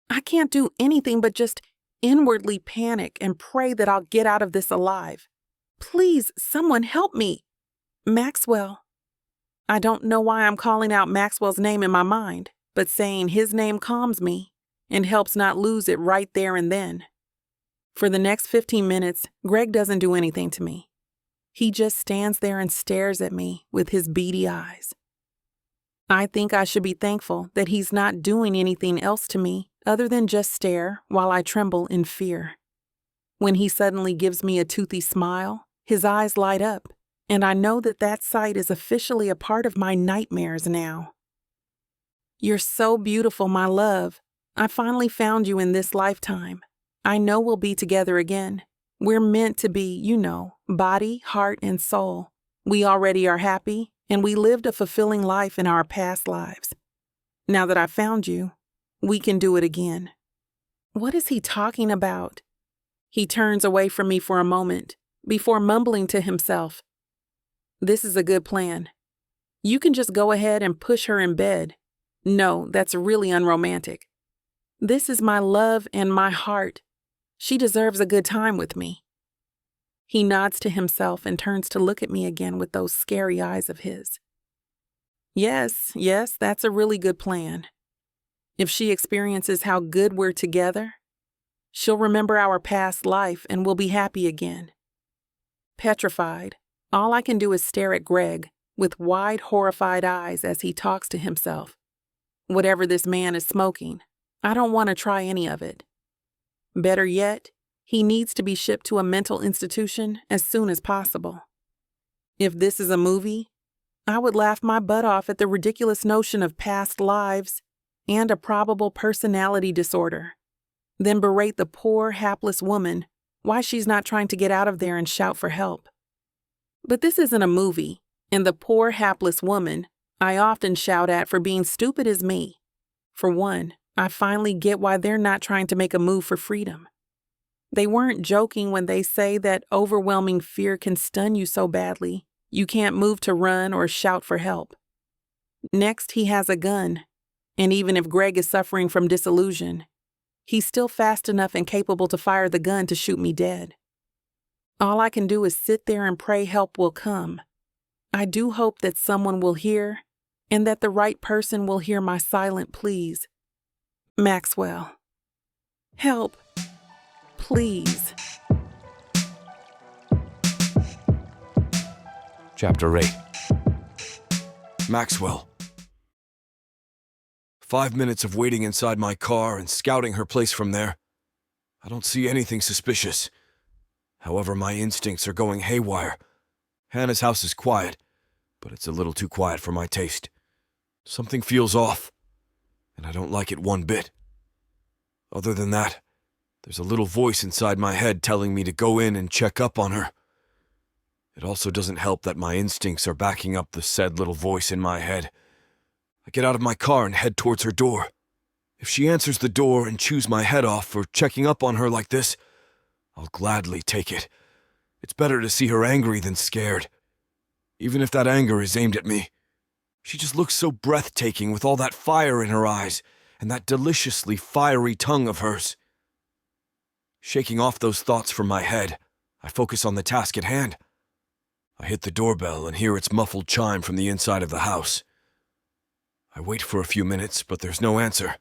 I can't do anything but just inwardly panic and pray that I'll get out of this alive. Please, someone help me. Maxwell. I don't know why I'm calling out Maxwell's name in my mind, but saying his name calms me and helps not lose it right there and then. For the next 15 minutes, Greg doesn't do anything to me. He just stands there and stares at me with his beady eyes. I think I should be thankful that he's not doing anything else to me other than just stare while I tremble in fear. When he suddenly gives me a toothy smile, his eyes light up, and I know that that sight is officially a part of my nightmares now. You're so beautiful, my love. I finally found you in this lifetime. I know we'll be together again. We're meant to be, body, heart, and soul. We already are happy, and we lived a fulfilling life in our past lives. Now that I found you, we can do it again. What is he talking about? He turns away from me for a moment before mumbling to himself. This is a good plan. You can just go ahead and push her in bed. No, that's really unromantic. This is my love and my heart. She deserves a good time with me. He nods to himself and turns to look at me again with those scary eyes of his. Yes, that's a really good plan. If she experiences how good we're together, she'll remember our past life and we'll be happy again. Petrified, all I can do is stare at Greg with wide, horrified eyes as he talks to himself. Whatever this man is smoking, I don't want to try any of it. Better yet, he needs to be shipped to a mental institution as soon as possible. If this is a movie, I would laugh my butt off at the ridiculous notion of past lives and a probable personality disorder, then berate the poor, hapless woman why she's not trying to get out of there and shout for help. But this isn't a movie, and the poor, hapless woman I often shout at for being stupid as me. For one, I finally get why they're not trying to make a move for freedom. They weren't joking when they say that overwhelming fear can stun you so badly you can't move to run or shout for help. Next, he has a gun, and even if Greg is suffering from disillusion, he's still fast enough and capable to fire the gun to shoot me dead. All I can do is sit there and pray help will come. I do hope that someone will hear and that the right person will hear my silent pleas. Maxwell, help, please. Chapter 8. Maxwell. 5 minutes of waiting inside my car and scouting her place from there. I don't see anything suspicious. However, my instincts are going haywire. Hannah's house is quiet, but it's a little too quiet for my taste. Something feels off, and I don't like it one bit. Other than that, there's a little voice inside my head telling me to go in and check up on her. It also doesn't help that my instincts are backing up the said little voice in my head. I get out of my car and head towards her door. If she answers the door and chews my head off for checking up on her like this, I'll gladly take it. It's better to see her angry than scared. Even if that anger is aimed at me. She just looks so breathtaking with all that fire in her eyes and that deliciously fiery tongue of hers. Shaking off those thoughts from my head, I focus on the task at hand. I hit the doorbell and hear its muffled chime from the inside of the house. I wait for a few minutes, but there's no answer.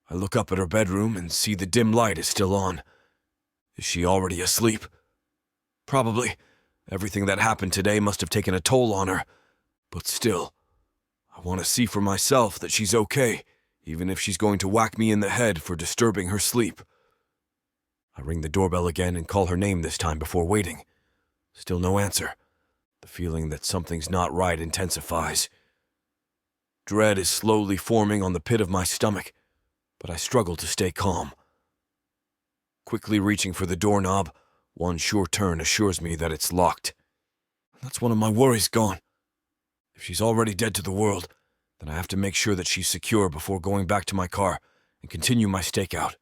I look up at her bedroom and see the dim light is still on. Is she already asleep? Probably. Everything that happened today must have taken a toll on her. But still, I want to see for myself that she's okay, even if she's going to whack me in the head for disturbing her sleep. I ring the doorbell again and call her name this time before waiting. Still no answer. The feeling that something's not right intensifies. Dread is slowly forming on the pit of my stomach, but I struggle to stay calm. Quickly reaching for the doorknob, one sure turn assures me that it's locked. That's one of my worries gone. If she's already dead to the world, then I have to make sure that she's secure before going back to my car and continue my stakeout.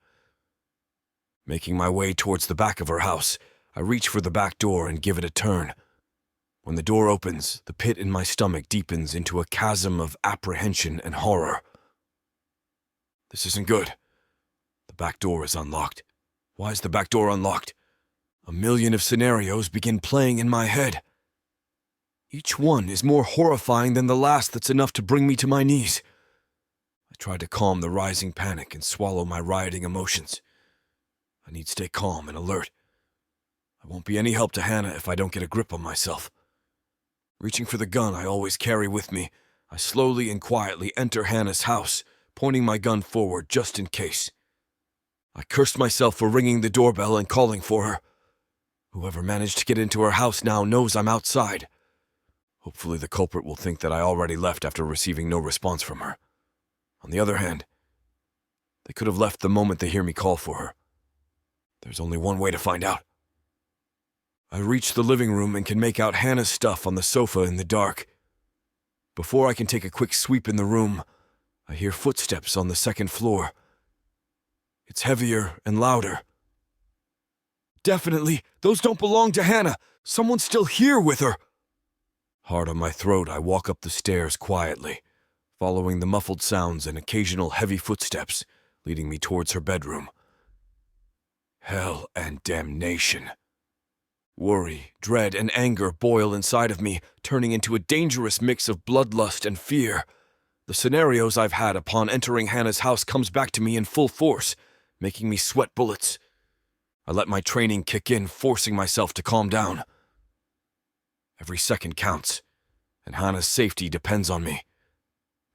Making my way towards the back of her house, I reach for the back door and give it a turn. When the door opens, the pit in my stomach deepens into a chasm of apprehension and horror. This isn't good. The back door is unlocked. Why is the back door unlocked? A million of scenarios begin playing in my head. Each one is more horrifying than the last that's enough to bring me to my knees. I try to calm the rising panic and swallow my rioting emotions. I need to stay calm and alert. I won't be any help to Hannah if I don't get a grip on myself. Reaching for the gun I always carry with me, I slowly and quietly enter Hannah's house, pointing my gun forward just in case. I cursed myself for ringing the doorbell and calling for her. Whoever managed to get into her house now knows I'm outside. Hopefully the culprit will think that I already left after receiving no response from her. On the other hand, they could have left the moment they hear me call for her. There's only one way to find out. I reach the living room and can make out Hannah's stuff on the sofa in the dark. Before I can take a quick sweep in the room, I hear footsteps on the second floor. It's heavier and louder. Definitely, those don't belong to Hannah. Someone's still here with her. Hard on my throat, I walk up the stairs quietly, following the muffled sounds and occasional heavy footsteps, leading me towards her bedroom. Hell and damnation. Worry, dread, and anger boil inside of me, turning into a dangerous mix of bloodlust and fear. The scenarios I've had upon entering Hannah's house comes back to me in full force, making me sweat bullets. I let my training kick in, forcing myself to calm down. Every second counts, and Hannah's safety depends on me.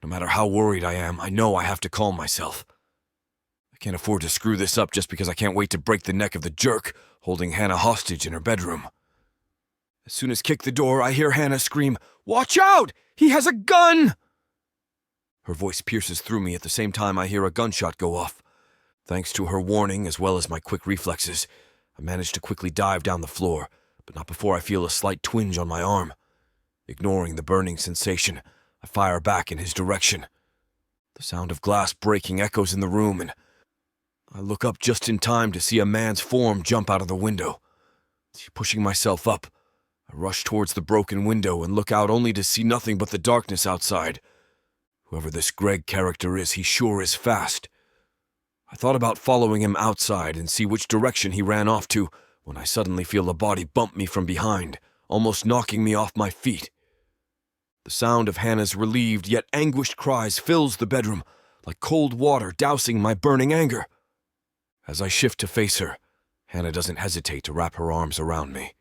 No matter how worried I am, I know I have to calm myself. I can't afford to screw this up just because I can't wait to break the neck of the jerk holding Hannah hostage in her bedroom. As soon as kick the door, I hear Hannah scream, "Watch out! He has a gun!" Her voice pierces through me at the same time I hear a gunshot go off. Thanks to her warning as well as my quick reflexes, I manage to quickly dive down the floor, but not before I feel a slight twinge on my arm. Ignoring the burning sensation, I fire back in his direction. The sound of glass breaking echoes in the room, and I look up just in time to see a man's form jump out of the window. Pushing myself up, I rush towards the broken window and look out only to see nothing but the darkness outside. Whoever this Greg character is, he sure is fast. I thought about following him outside and see which direction he ran off to when I suddenly feel a body bump me from behind, almost knocking me off my feet. The sound of Hannah's relieved yet anguished cries fills the bedroom, like cold water dousing my burning anger. As I shift to face her, Hanna doesn't hesitate to wrap her arms around me.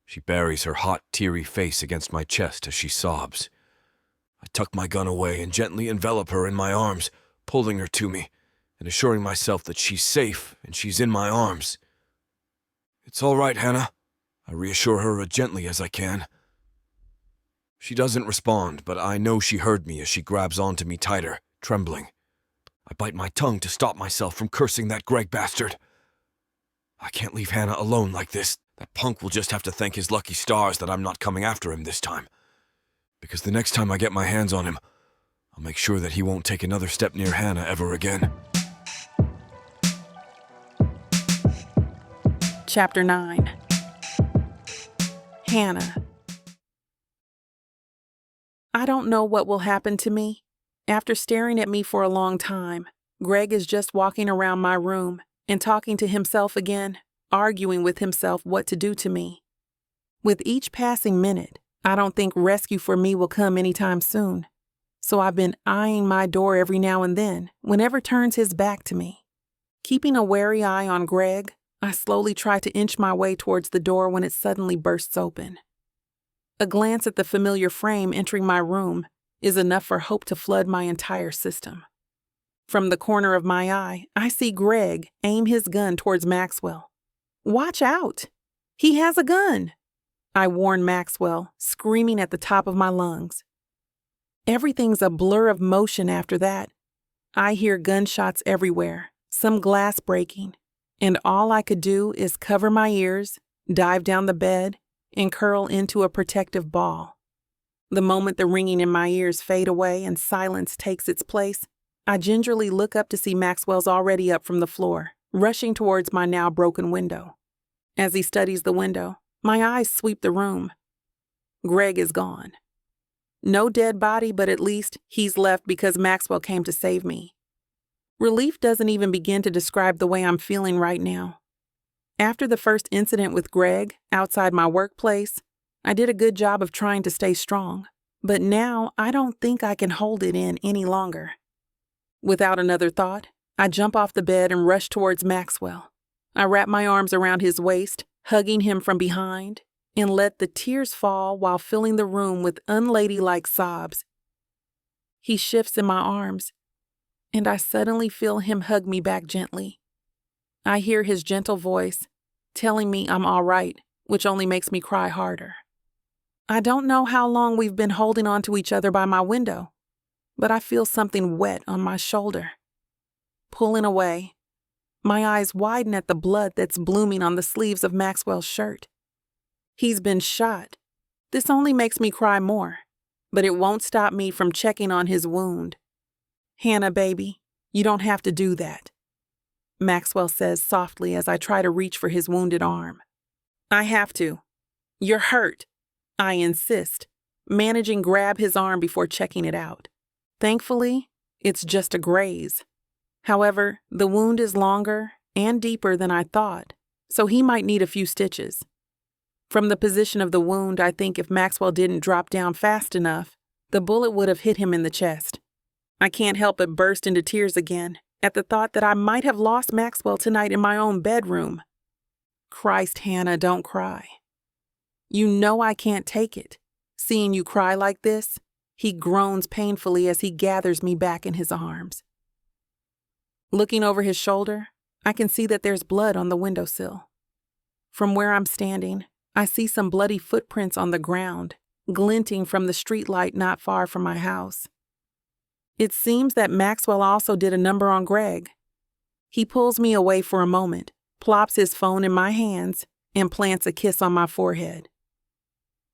She buries her hot, teary face against my chest as she sobs. I tuck my gun away and gently envelop her in my arms, pulling her to me and assuring myself that she's safe and she's in my arms. "It's all right, Hanna," I reassure her as gently as I can. She doesn't respond, but I know she heard me as she grabs onto me tighter, trembling. I bite my tongue to stop myself from cursing that Greg bastard. I can't leave Hanna alone like this. That punk will just have to thank his lucky stars that I'm not coming after him this time. Because the next time I get my hands on him, I'll make sure that he won't take another step near Hanna ever again. Chapter 9. Hanna. I don't know what will happen to me. After staring at me for a long time, Greg is just walking around my room and talking to himself again, arguing with himself what to do to me. With each passing minute, I don't think rescue for me will come anytime soon. So I've been eyeing my door every now and then, whenever turns his back to me. Keeping a wary eye on Greg, I slowly try to inch my way towards the door when it suddenly bursts open. A glance at the familiar frame entering my room is enough for hope to flood my entire system. From the corner of my eye, I see Greg aim his gun towards Maxwell. "Watch out! He has a gun!" I warn Maxwell, screaming at the top of my lungs. Everything's a blur of motion after that. I hear gunshots everywhere, some glass breaking, and all I could do is cover my ears, dive down the bed, and curl into a protective ball. The moment the ringing in my ears fade away and silence takes its place, I gingerly look up to see Maxwell's already up from the floor, rushing towards my now broken window. As he studies the window, my eyes sweep the room. Greg is gone. No dead body, but at least he's left because Maxwell came to save me. Relief doesn't even begin to describe the way I'm feeling right now. After the first incident with Greg outside my workplace, I did a good job of trying to stay strong, but now I don't think I can hold it in any longer. Without another thought, I jump off the bed and rush towards Maxwell. I wrap my arms around his waist, hugging him from behind, and let the tears fall while filling the room with unladylike sobs. He shifts in my arms, and I suddenly feel him hug me back gently. I hear his gentle voice telling me I'm all right, which only makes me cry harder. I don't know how long we've been holding on to each other by my window, but I feel something wet on my shoulder. Pulling away, my eyes widen at the blood that's blooming on the sleeves of Maxwell's shirt. He's been shot. This only makes me cry more, but it won't stop me from checking on his wound. "Hanna, baby, you don't have to do that," Maxwell says softly as I try to reach for his wounded arm. "I have to. You're hurt," I insist, managing grab his arm before checking it out. Thankfully, it's just a graze. However, the wound is longer and deeper than I thought, so he might need a few stitches. From the position of the wound, I think if Maxwell didn't drop down fast enough, the bullet would have hit him in the chest. I can't help but burst into tears again at the thought that I might have lost Maxwell tonight in my own bedroom. Christ, Hanna, don't cry. You know I can't take it. Seeing you cry like this, he groans painfully as he gathers me back in his arms. Looking over his shoulder, I can see that there's blood on the windowsill. From where I'm standing, I see some bloody footprints on the ground, glinting from the streetlight not far from my house. It seems that Maxwell also did a number on Greg. He pulls me away for a moment, plops his phone in my hands, and plants a kiss on my forehead.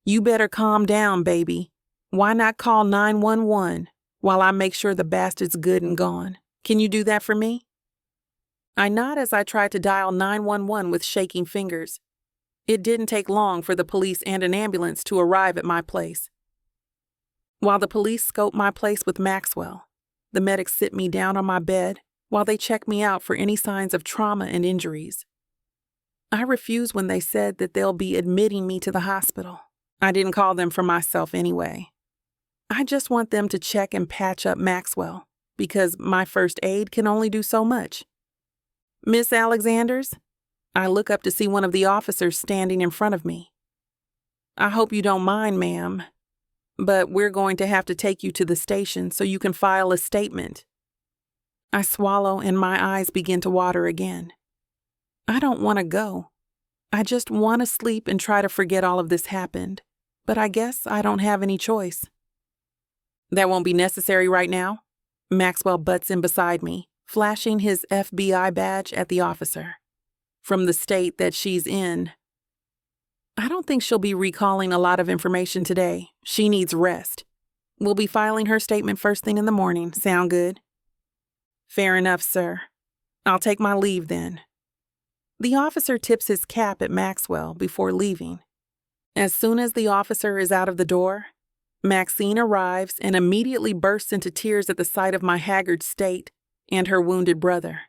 "You better calm down, baby. Why not call 911 while I make sure the bastard's good and gone? Can you do that for me?" I nod as I try to dial 911 with shaking fingers. It didn't take long for the police and an ambulance to arrive at my place. While the police scope my place with Maxwell, the medics sit me down on my bed while they check me out for any signs of trauma and injuries. I refuse when they said that they'll be admitting me to the hospital. I didn't call them for myself anyway. I just want them to check and patch up Maxwell, because my first aid can only do so much. Miss Alexanders? I look up to see one of the officers standing in front of me. I hope you don't mind, ma'am, but we're going to have to take you to the station so you can file a statement. I swallow and my eyes begin to water again. I don't want to go. I just want to sleep and try to forget all of this happened, but I guess I don't have any choice. That won't be necessary right now. Maxwell butts in beside me, flashing his FBI badge at the officer. From the state that she's in, I don't think she'll be recalling a lot of information today. She needs rest. We'll be filing her statement first thing in the morning. Sound good? Fair enough, sir. I'll take my leave then. The officer tips his cap at Maxwell before leaving. As soon as the officer is out of the door, Maxine arrives and immediately bursts into tears at the sight of my haggard state and her wounded brother.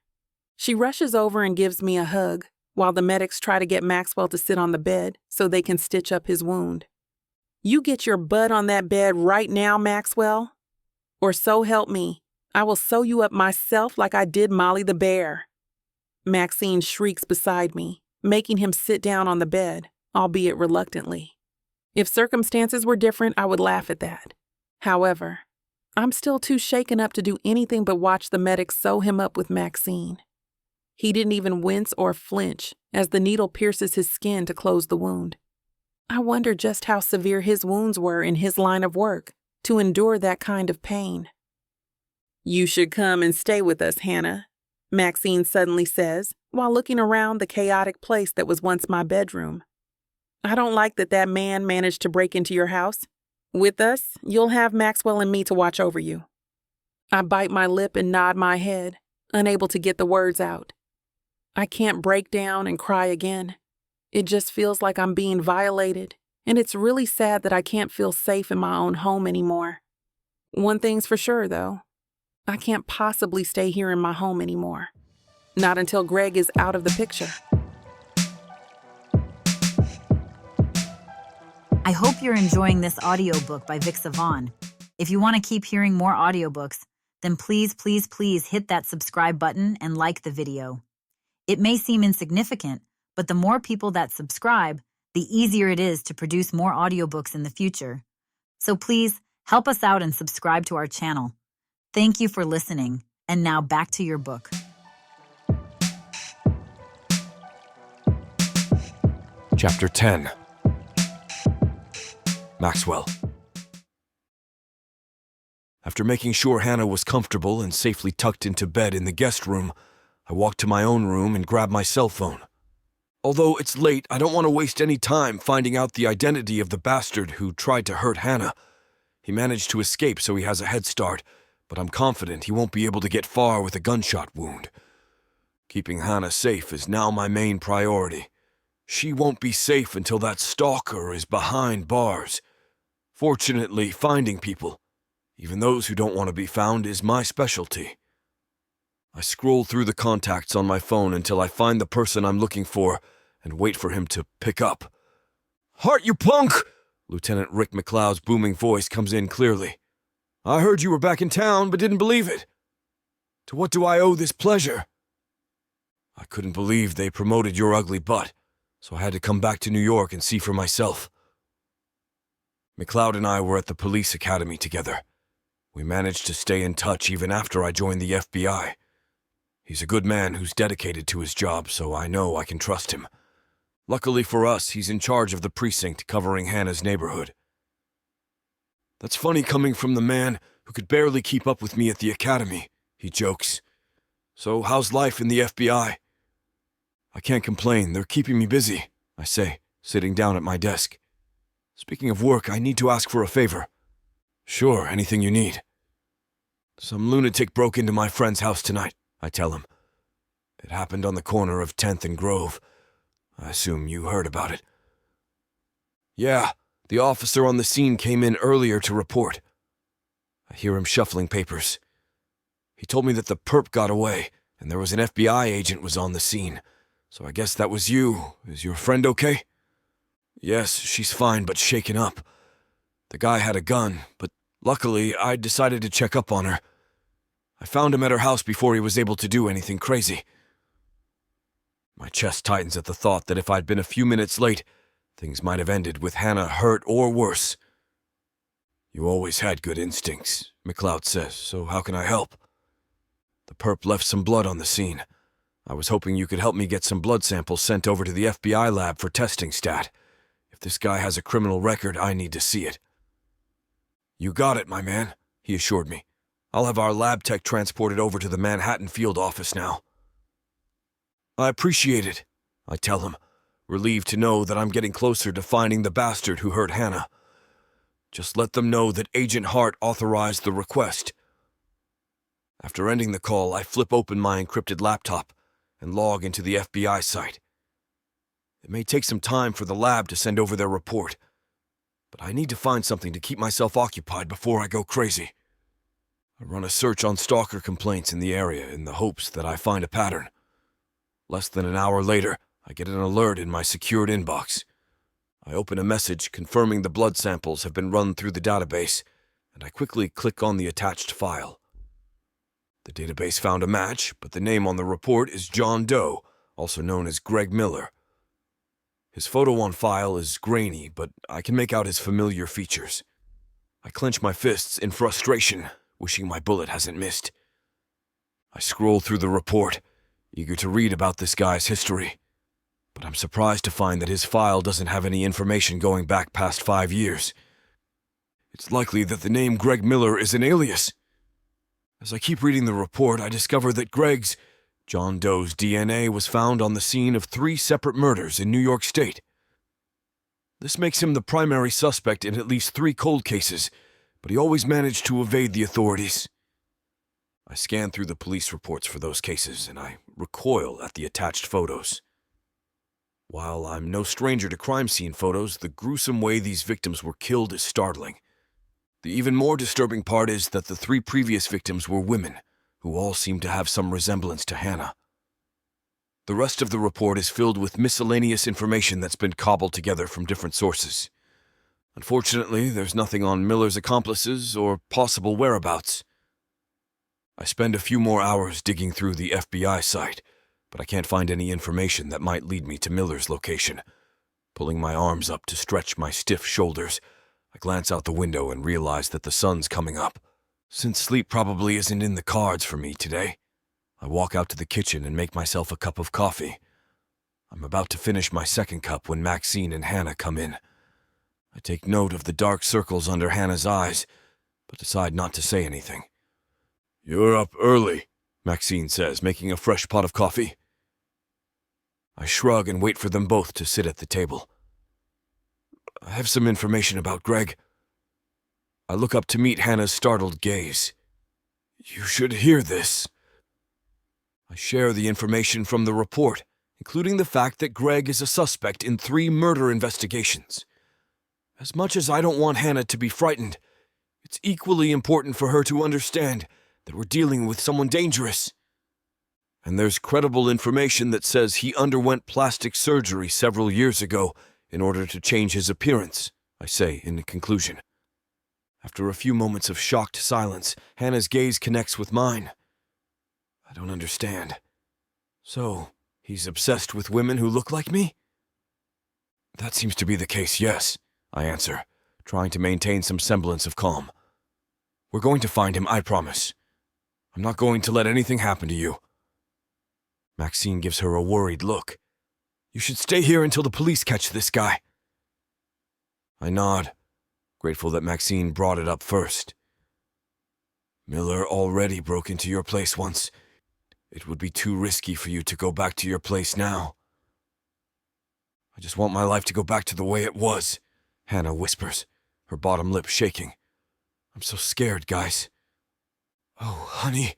She rushes over and gives me a hug, while the medics try to get Maxwell to sit on the bed so they can stitch up his wound. You get your butt on that bed right now, Maxwell, or so help me, I will sew you up myself like I did Molly the bear. Maxine shrieks beside me, making him sit down on the bed, albeit reluctantly. If circumstances were different, I would laugh at that. However, I'm still too shaken up to do anything but watch the medics sew him up with Maxine. He didn't even wince or flinch as the needle pierces his skin to close the wound. I wonder just how severe his wounds were in his line of work to endure that kind of pain. You should come and stay with us, Hanna, Maxine suddenly says while looking around the chaotic place that was once my bedroom. I don't like that man managed to break into your house. With us, you'll have Maxwell and me to watch over you. I bite my lip and nod my head, unable to get the words out. I can't break down and cry again. It just feels like I'm being violated, and it's really sad that I can't feel safe in my own home anymore. One thing's for sure, though. I can't possibly stay here in my home anymore. Not until Greg is out of the picture. I hope you're enjoying this audiobook by Vic Savon. If you want to keep hearing more audiobooks, then please hit that subscribe button and like the video. It may seem insignificant, but the more people that subscribe, the easier it is to produce more audiobooks in the future. So please help us out and subscribe to our channel. Thank you for listening, and now back to your book. Chapter 10. Maxwell. After making sure Hanna was comfortable and safely tucked into bed in the guest room, I walked to my own room and grabbed my cell phone. Although it's late, I don't want to waste any time finding out the identity of the bastard who tried to hurt Hanna. He managed to escape, so he has a head start, but I'm confident he won't be able to get far with a gunshot wound. Keeping Hanna safe is now my main priority. She won't be safe until that stalker is behind bars. Fortunately, finding people, even those who don't want to be found, is my specialty. I scroll through the contacts on my phone until I find the person I'm looking for and wait for him to pick up. "Hart, you punk!" Lieutenant Rick McLeod's booming voice comes in clearly. "I heard you were back in town, but didn't believe it. To what do I owe this pleasure?" "I couldn't believe they promoted your ugly butt, so I had to come back to New York and see for myself." McLeod and I were at the police academy together. We managed to stay in touch even after I joined the FBI. He's a good man who's dedicated to his job, so I know I can trust him. Luckily for us, he's in charge of the precinct covering Hanna's neighborhood. "That's funny coming from the man who could barely keep up with me at the academy," he jokes. "So how's life in the FBI?" "I can't complain, they're keeping me busy," I say, sitting down at my desk. "Speaking of work, I need to ask for a favor." "Sure, anything you need." "Some lunatic broke into my friend's house tonight," I tell him. "It happened on the corner of 10th and Grove. I assume you heard about it." "Yeah, the officer on the scene came in earlier to report." I hear him shuffling papers. "He told me that the perp got away, and there was an FBI agent was on the scene. So I guess that was you. Is your friend okay?" "Yes, she's fine, but shaken up. The guy had a gun, but Luckily, I decided to check up on her. I found him at her house before he was able to do anything crazy. My chest tightens at the thought that if I'd been a few minutes late, things might have ended with Hanna hurt or worse. You always had good instincts, McLeod says, so how can I help? The perp left some blood on the scene. I was hoping you could help me get some blood samples sent over to the FBI lab for testing stat. If this guy has a criminal record, I need to see it. You got it, my man, he assured me. I'll have our lab tech transported over to the Manhattan field office now. I appreciate it, I tell him, relieved to know that I'm getting closer to finding the bastard who hurt Hanna. Just let them know that Agent Hart authorized the request. After ending the call, I flip open my encrypted laptop and log into the FBI site. It may take some time for the lab to send over their report, but I need to find something to keep myself occupied before I go crazy. I run a search on stalker complaints in the area in the hopes that I find a pattern. Less than an hour later, I get an alert in my secured inbox. I open a message confirming the blood samples have been run through the database, and I quickly click on the attached file. The database found a match, but the name on the report is John Doe, also known as Greg Miller. His photo on file is grainy, but I can make out his familiar features. I clench my fists in frustration, wishing my bullet hasn't missed. I scroll through the report, eager to read about this guy's history, but I'm surprised to find that his file doesn't have any information going back past 5 years. It's likely that the name Greg Miller is an alias. As I keep reading the report, I discover that Greg's, John Doe's DNA was found on the scene of 3 separate murders in New York State. This makes him the primary suspect in at least 3 cold cases, but he always managed to evade the authorities. I scan through the police reports for those cases, and I recoil at the attached photos. While I'm no stranger to crime scene photos, the gruesome way these victims were killed is startling. The even more disturbing part is that the 3 previous victims were women, who all seem to have some resemblance to Hanna. The rest of the report is filled with miscellaneous information that's been cobbled together from different sources. Unfortunately, there's nothing on Miller's accomplices or possible whereabouts. I spend a few more hours digging through the FBI site, but I can't find any information that might lead me to Miller's location. Pulling my arms up to stretch my stiff shoulders, I glance out the window and realize that the sun's coming up. Since sleep probably isn't in the cards for me today, I walk out to the kitchen and make myself a cup of coffee. I'm about to finish my second cup when Maxine and Hanna come in. I take note of the dark circles under Hanna's eyes, but decide not to say anything. "You're up early," Maxine says, making a fresh pot of coffee. I shrug and wait for them both to sit at the table. "I have some information about Greg." I look up to meet Hanna's startled gaze. "You should hear this." I share the information from the report, including the fact that Greg is a suspect in 3 murder investigations. As much as I don't want Hanna to be frightened, it's equally important for her to understand that we're dealing with someone dangerous. And there's credible information that says he underwent plastic surgery several years ago in order to change his appearance, I say in conclusion. After a few moments of shocked silence, Hanna's gaze connects with mine. I don't understand. So, he's obsessed with women who look like me? That seems to be the case, yes, I answer, trying to maintain some semblance of calm. We're going to find him, I promise. I'm not going to let anything happen to you. Maxine gives her a worried look. You should stay here until the police catch this guy. I nod, grateful that Maxine brought it up first. Miller already broke into your place once. It would be too risky for you to go back to your place now. I just want my life to go back to the way it was, Hanna whispers, her bottom lip shaking. I'm so scared, guys. Oh, honey.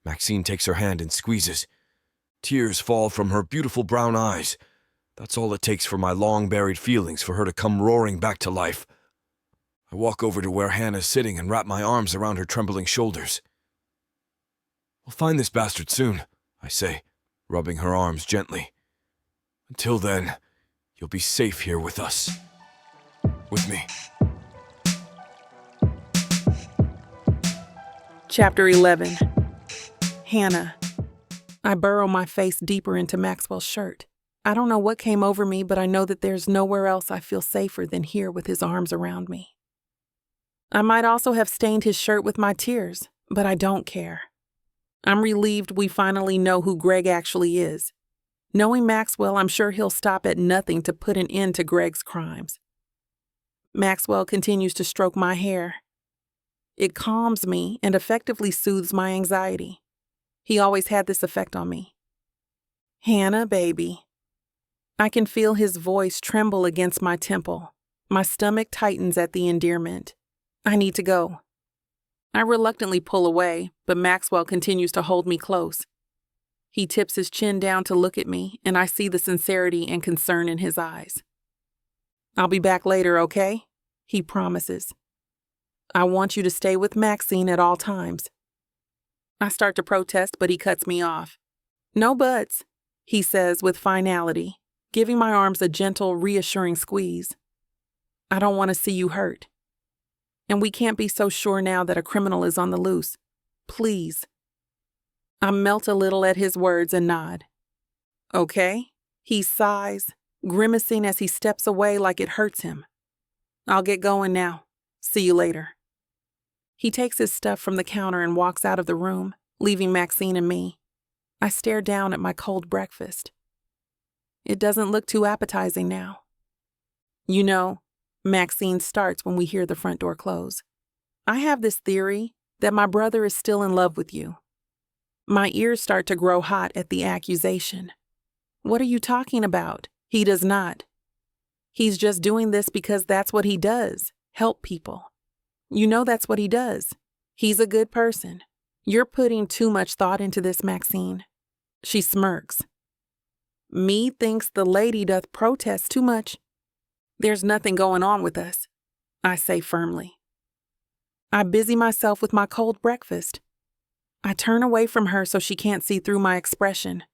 Maxine takes her hand and squeezes. Tears fall from her beautiful brown eyes. That's all it takes for my long-buried feelings for her to come roaring back to life. I walk over to where Hanna's sitting and wrap my arms around her trembling shoulders. We'll find this bastard soon, I say, rubbing her arms gently. Until then, you'll be safe here with us. With me. Chapter 11. Hanna. I burrow my face deeper into Maxwell's shirt. I don't know what came over me, but I know that there's nowhere else I feel safer than here with his arms around me. I might also have stained his shirt with my tears, but I don't care. I'm relieved we finally know who Greg actually is. Knowing Maxwell, I'm sure he'll stop at nothing to put an end to Greg's crimes. Maxwell continues to stroke my hair. It calms me and effectively soothes my anxiety. He always had this effect on me. Hanna, baby. I can feel his voice tremble against my temple. My stomach tightens at the endearment. I need to go. I reluctantly pull away, but Maxwell continues to hold me close. He tips his chin down to look at me, and I see the sincerity and concern in his eyes. I'll be back later, okay? He promises. I want you to stay with Maxine at all times. I start to protest, but he cuts me off. No buts, he says with finality, giving my arms a gentle, reassuring squeeze. I don't want to see you hurt. And we can't be so sure now that a criminal is on the loose. Please. I melt a little at his words and nod. Okay, he sighs, grimacing as he steps away like it hurts him. I'll get going now. See you later. He takes his stuff from the counter and walks out of the room, leaving Maxine and me. I stare down at my cold breakfast. It doesn't look too appetizing now. You know, Maxine starts when we hear the front door close. I have this theory that my brother is still in love with you. My ears start to grow hot at the accusation. What are you talking about? He does not. He's just doing this because that's what he does, help people. You know that's what he does. He's a good person. You're putting too much thought into this, Maxine. She smirks. Me thinks the lady doth protest too much. There's nothing going on with us, I say firmly. I busy myself with my cold breakfast. I turn away from her so she can't see through my expression.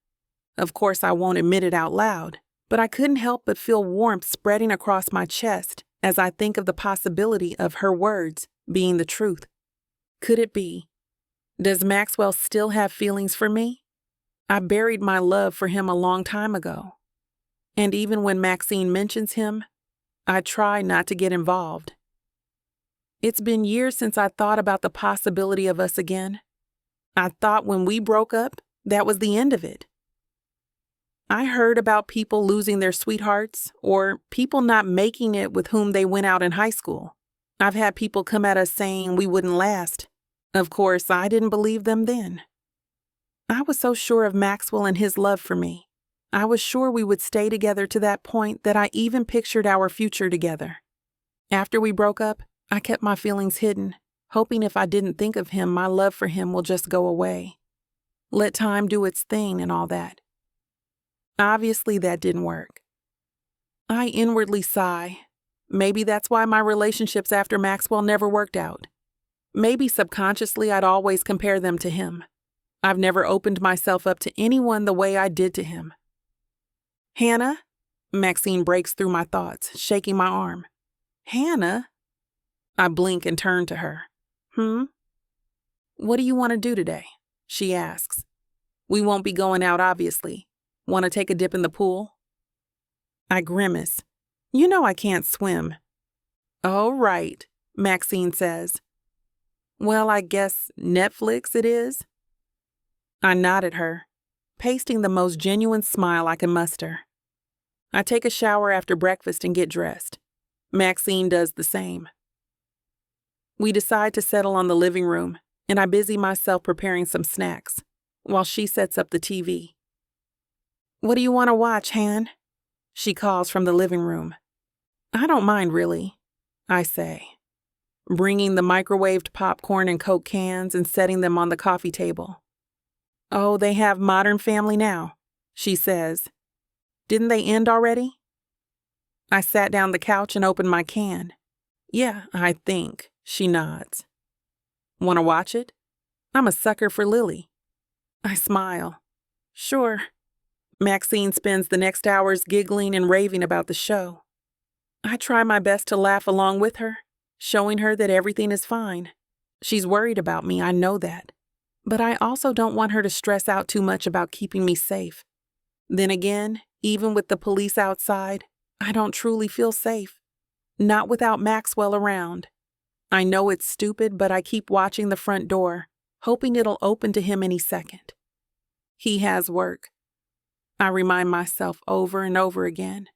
Of course, I won't admit it out loud, but I couldn't help but feel warmth spreading across my chest as I think of the possibility of her words being the truth. Could it be? Does Maxwell still have feelings for me? I buried my love for him a long time ago. And even when Maxine mentions him, I try not to get involved. It's been years since I thought about the possibility of us again. I thought when we broke up, that was the end of it. I heard about people losing their sweethearts or people not making it with whom they went out in high school. I've had people come at us saying we wouldn't last. Of course, I didn't believe them then. I was so sure of Maxwell and his love for me. I was sure we would stay together to that point that I even pictured our future together. After we broke up, I kept my feelings hidden, hoping if I didn't think of him, my love for him will just go away. Let time do its thing and all that. Obviously, that didn't work. I inwardly sigh. Maybe that's why my relationships after Maxwell never worked out. Maybe subconsciously I'd always compare them to him. I've never opened myself up to anyone the way I did to him. Hanna? Maxine breaks through my thoughts, shaking my arm. Hanna? I blink and turn to her. What do you want to do today? She asks. We won't be going out, obviously. Want to take a dip in the pool? I grimace. You know I can't swim. Oh, right, Maxine says. Well, I guess Netflix it is. I nod at her, pasting the most genuine smile I can muster. I take a shower after breakfast and get dressed. Maxine does the same. We decide to settle on the living room, and I busy myself preparing some snacks, while she sets up the TV. What do you want to watch, Han? She calls from the living room. I don't mind, really, I say, bringing the microwaved popcorn and Coke cans and setting them on the coffee table. Oh, they have Modern Family now, she says. Didn't they end already? I sat down the couch and opened my can. Yeah, I think, she nods. Want to watch it? I'm a sucker for Lily. I smile. Sure. Maxine spends the next hours giggling and raving about the show. I try my best to laugh along with her, showing her that everything is fine. She's worried about me, I know that. But I also don't want her to stress out too much about keeping me safe. Then again, even with the police outside, I don't truly feel safe. Not without Maxwell around. I know it's stupid, but I keep watching the front door, hoping it'll open to him any second. He has work. I remind myself over and over again,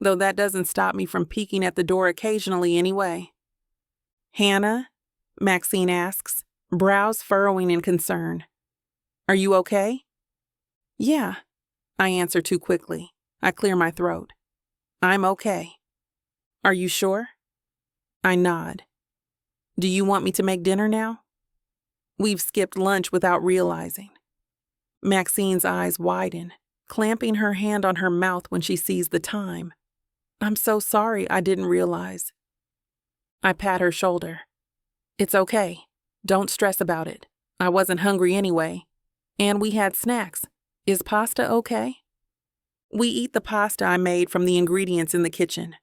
though that doesn't stop me from peeking at the door occasionally anyway. "Hannah?" Maxine asks, brows furrowing in concern. "Are you okay?" "Yeah," I answer too quickly. I clear my throat. "I'm okay." "Are you sure?" I nod. "Do you want me to make dinner now?" We've skipped lunch without realizing. Maxine's eyes widen, clamping her hand on her mouth when she sees the time. "I'm so sorry, I didn't realize." I pat her shoulder. "It's okay. Don't stress about it. I wasn't hungry anyway. And we had snacks. Is pasta okay?" We eat the pasta I made from the ingredients in the kitchen.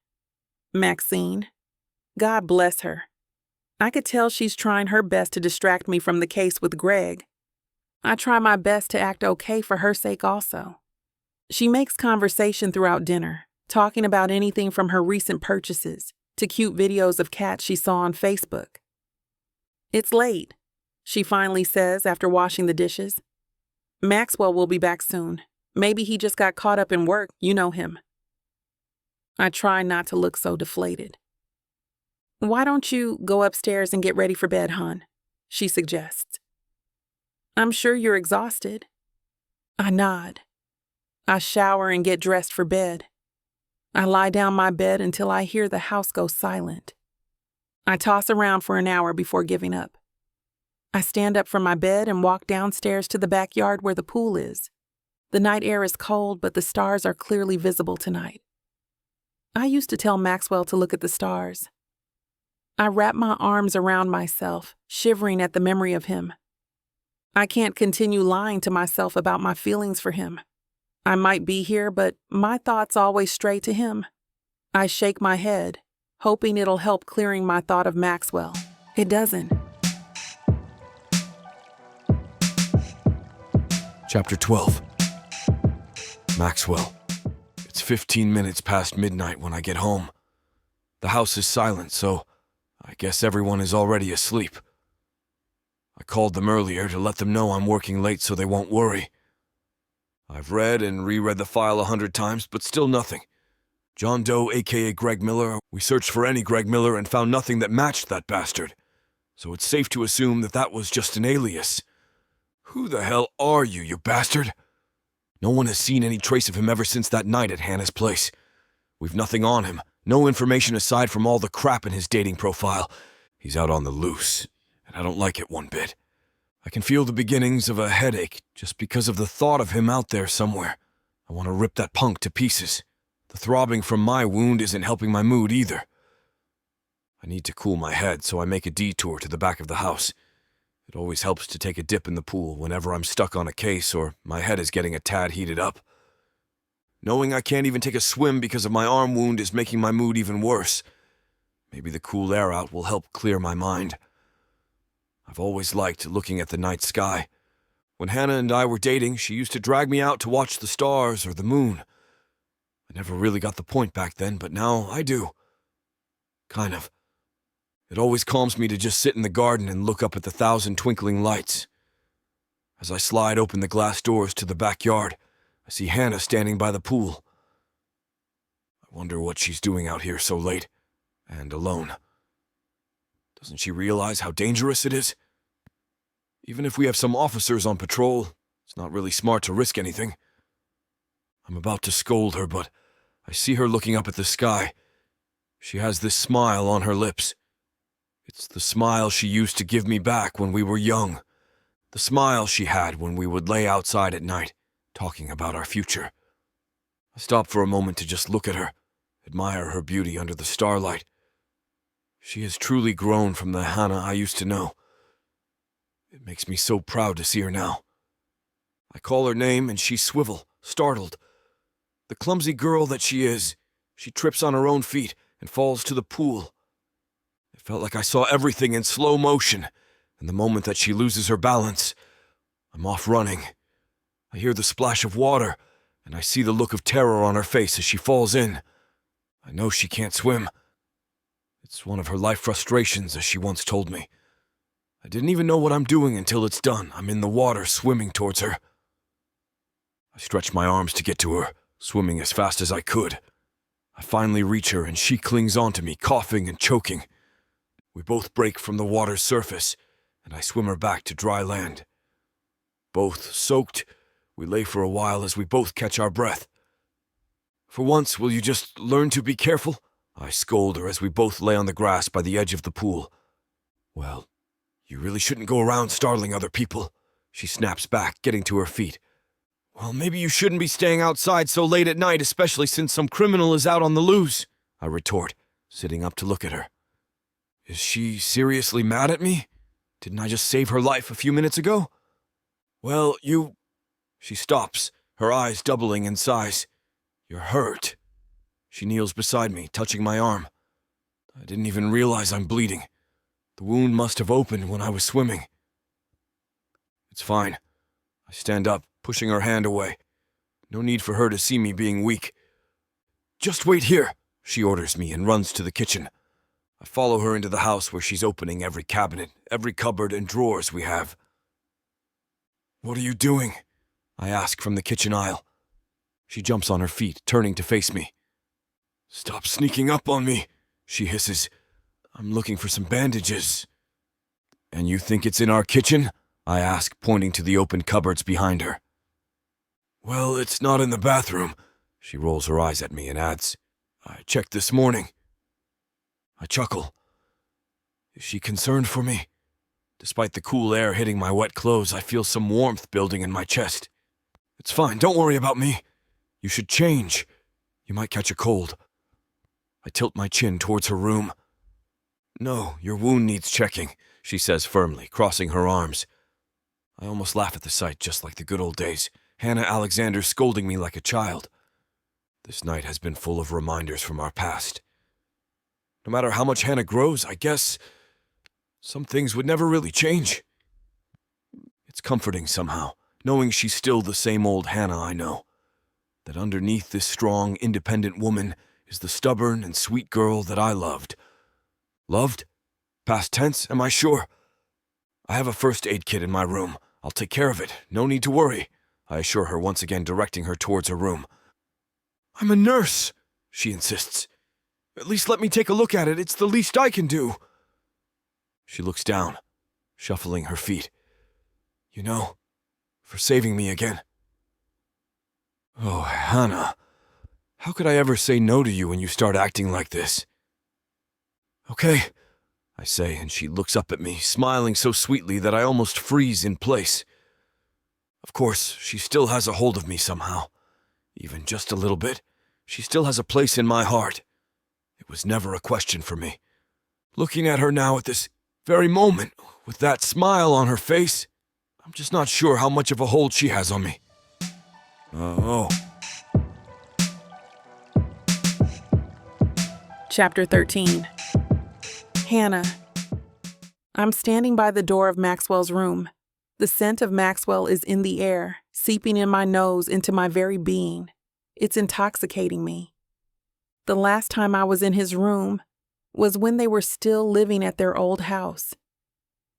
Maxine, God bless her. I could tell she's trying her best to distract me from the case with Greg. I try my best to act okay for her sake also. She makes conversation throughout dinner, talking about anything from her recent purchases to cute videos of cats she saw on Facebook. "It's late," she finally says after washing the dishes. "Maxwell will be back soon. Maybe he just got caught up in work, you know him." I try not to look so deflated. "Why don't you go upstairs and get ready for bed, hon?" she suggests. "I'm sure you're exhausted." I nod. I shower and get dressed for bed. I lie down my bed until I hear the house go silent. I toss around for an hour before giving up. I stand up from my bed and walk downstairs to the backyard where the pool is. The night air is cold, but the stars are clearly visible tonight. I used to tell Maxwell to look at the stars. I wrap my arms around myself, shivering at the memory of him. I can't continue lying to myself about my feelings for him. I might be here, but my thoughts always stray to him. I shake my head, hoping it'll help clearing my thought of Maxwell. It doesn't. Chapter 12. Maxwell. It's 15 minutes past midnight when I get home. The house is silent, so I guess everyone is already asleep. I called them earlier to let them know I'm working late so they won't worry. I've read and reread the file 100 times, but still nothing. John Doe, aka Greg Miller, we searched for any Greg Miller and found nothing that matched that bastard. So it's safe to assume that that was just an alias. Who the hell are you, you bastard? No one has seen any trace of him ever since that night at Hannah's place. We've nothing on him, no information aside from all the crap in his dating profile. He's out on the loose, and I don't like it one bit. I can feel the beginnings of a headache just because of the thought of him out there somewhere. I want to rip that punk to pieces. The throbbing from my wound isn't helping my mood either. I need to cool my head, so I make a detour to the back of the house. It always helps to take a dip in the pool whenever I'm stuck on a case or my head is getting a tad heated up. Knowing I can't even take a swim because of my arm wound is making my mood even worse. Maybe the cool air out will help clear my mind. I've always liked looking at the night sky. When Hanna and I were dating, she used to drag me out to watch the stars or the moon. I never really got the point back then, but now I do. Kind of. It always calms me to just sit in the garden and look up at the 1,000 twinkling lights. As I slide open the glass doors to the backyard, I see Hanna standing by the pool. I wonder what she's doing out here so late, and alone. Doesn't she realize how dangerous it is? Even if we have some officers on patrol, it's not really smart to risk anything. I'm about to scold her, but I see her looking up at the sky. She has this smile on her lips. It's the smile she used to give me back when we were young. The smile she had when we would lay outside at night, talking about our future. I stop for a moment to just look at her, admire her beauty under the starlight. She has truly grown from the Hanna I used to know. It makes me so proud to see her now. I call her name and she swivel, startled. The clumsy girl that she is, she trips on her own feet and falls to the pool. It felt like I saw everything in slow motion, and the moment that she loses her balance, I'm off running. I hear the splash of water, and I see the look of terror on her face as she falls in. I know she can't swim. It's one of her life frustrations, as she once told me. I didn't even know what I'm doing until it's done. I'm in the water, swimming towards her. I stretch my arms to get to her, swimming as fast as I could. I finally reach her, and she clings onto me, coughing and choking. We both break from the water's surface, and I swim her back to dry land. Both soaked, we lay for a while as we both catch our breath. For once, will you just learn to be careful? I scold her as we both lay on the grass by the edge of the pool. Well, you really shouldn't go around startling other people, she snaps back, getting to her feet. Well, maybe you shouldn't be staying outside so late at night, especially since some criminal is out on the loose, I retort, sitting up to look at her. Is she seriously mad at me? Didn't I just save her life a few minutes ago? Well, you... She stops, her eyes doubling in size. You're hurt. She kneels beside me, touching my arm. I didn't even realize I'm bleeding. The wound must have opened when I was swimming. It's fine. I stand up, pushing her hand away. No need for her to see me being weak. Just wait here, she orders me and runs to the kitchen. I follow her into the house where she's opening every cabinet, every cupboard and drawers we have. What are you doing? I ask from the kitchen aisle. She jumps on her feet, turning to face me. Stop sneaking up on me, she hisses. I'm looking for some bandages. And you think it's in our kitchen? I ask, pointing to the open cupboards behind her. Well, it's not in the bathroom. She rolls her eyes at me and adds, I checked this morning. I chuckle. Is she concerned for me? Despite the cool air hitting my wet clothes, I feel some warmth building in my chest. It's fine, don't worry about me. You should change. You might catch a cold. I tilt my chin towards her room. No, your wound needs checking, she says firmly, crossing her arms. I almost laugh at the sight, just like the good old days. Hanna Alexanders scolding me like a child. This night has been full of reminders from our past. No matter how much Hanna grows, I guess some things would never really change. It's comforting somehow, knowing she's still the same old Hanna I know. That underneath this strong, independent woman is the stubborn and sweet girl that I loved. Loved? Past tense, am I sure? I have a first aid kit in my room. I'll take care of it. No need to worry, I assure her, once again directing her towards her room. I'm a nurse, she insists. At least let me take a look at it. It's the least I can do. She looks down, shuffling her feet. You know, for saving me again. Oh, Hanna, how could I ever say no to you when you start acting like this? Okay, I say, and she looks up at me, smiling so sweetly that I almost freeze in place. Of course, she still has a hold of me somehow. Even just a little bit. She still has a place in my heart. It was never a question for me. Looking at her now at this very moment, with that smile on her face, I'm just not sure how much of a hold she has on me. Oh. Chapter 13. Hanna. I'm standing by the door of Maxwell's room. The scent of Maxwell is in the air, seeping in my nose into my very being. It's intoxicating me. The last time I was in his room was when they were still living at their old house.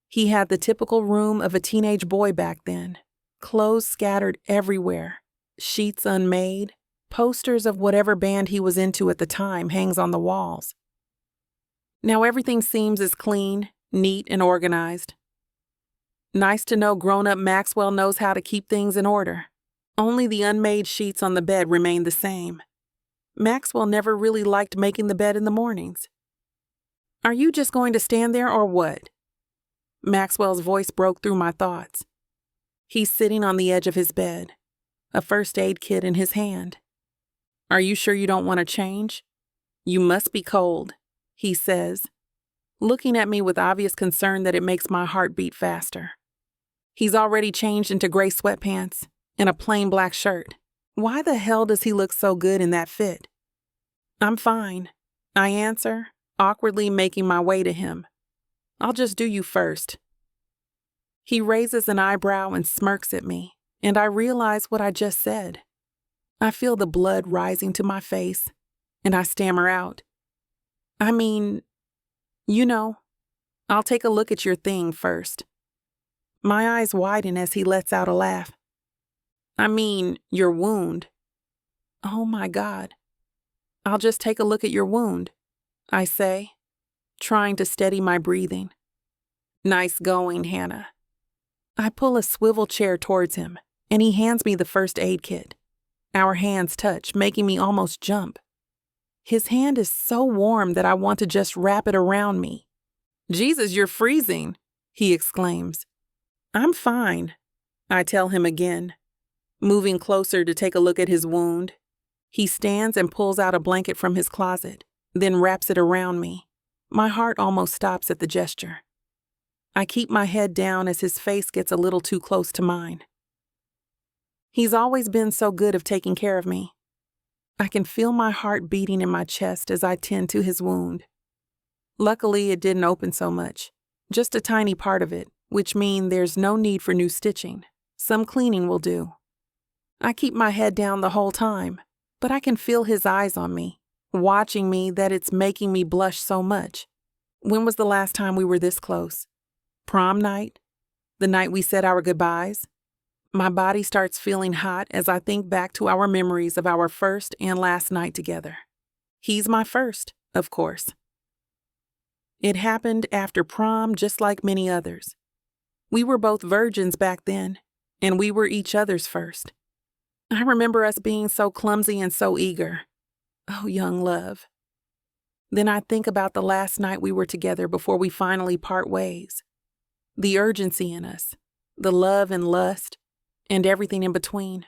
He had the typical room of a teenage boy back then, clothes scattered everywhere, sheets unmade, posters of whatever band he was into at the time hangs on the walls. Now everything seems as clean, neat, and organized. Nice to know grown-up Maxwell knows how to keep things in order. Only the unmade sheets on the bed remained the same. Maxwell never really liked making the bed in the mornings. Are you just going to stand there or what? Maxwell's voice broke through my thoughts. He's sitting on the edge of his bed, a first aid kit in his hand. Are you sure you don't want to change? You must be cold, he says, looking at me with obvious concern that it makes my heart beat faster. He's already changed into gray sweatpants and a plain black shirt. Why the hell does he look so good in that fit? I'm fine, I answer, awkwardly making my way to him. I'll just do you first. He raises an eyebrow and smirks at me, and I realize what I just said. I feel the blood rising to my face, and I stammer out, I mean, I'll take a look at your thing first. My eyes widen as he lets out a laugh. I mean, your wound. Oh my God. I'll just take a look at your wound, I say, trying to steady my breathing. Nice going, Hanna. I pull a swivel chair towards him, and he hands me the first aid kit. Our hands touch, making me almost jump. His hand is so warm that I want to just wrap it around me. Jesus, you're freezing, he exclaims. I'm fine, I tell him again, moving closer to take a look at his wound. He stands and pulls out a blanket from his closet, then wraps it around me. My heart almost stops at the gesture. I keep my head down as his face gets a little too close to mine. He's always been so good of taking care of me. I can feel my heart beating in my chest as I tend to his wound. Luckily, it didn't open so much, just a tiny part of it, which means there's no need for new stitching. Some cleaning will do. I keep my head down the whole time, but I can feel his eyes on me, watching me that it's making me blush so much. When was the last time we were this close? Prom night? The night we said our goodbyes? My body starts feeling hot as I think back to our memories of our first and last night together. He's my first, of course. It happened after prom just like many others. We were both virgins back then, and we were each other's first. I remember us being so clumsy and so eager. Oh, young love. Then I think about the last night we were together before we finally part ways. The urgency in us, the love and lust, and everything in between.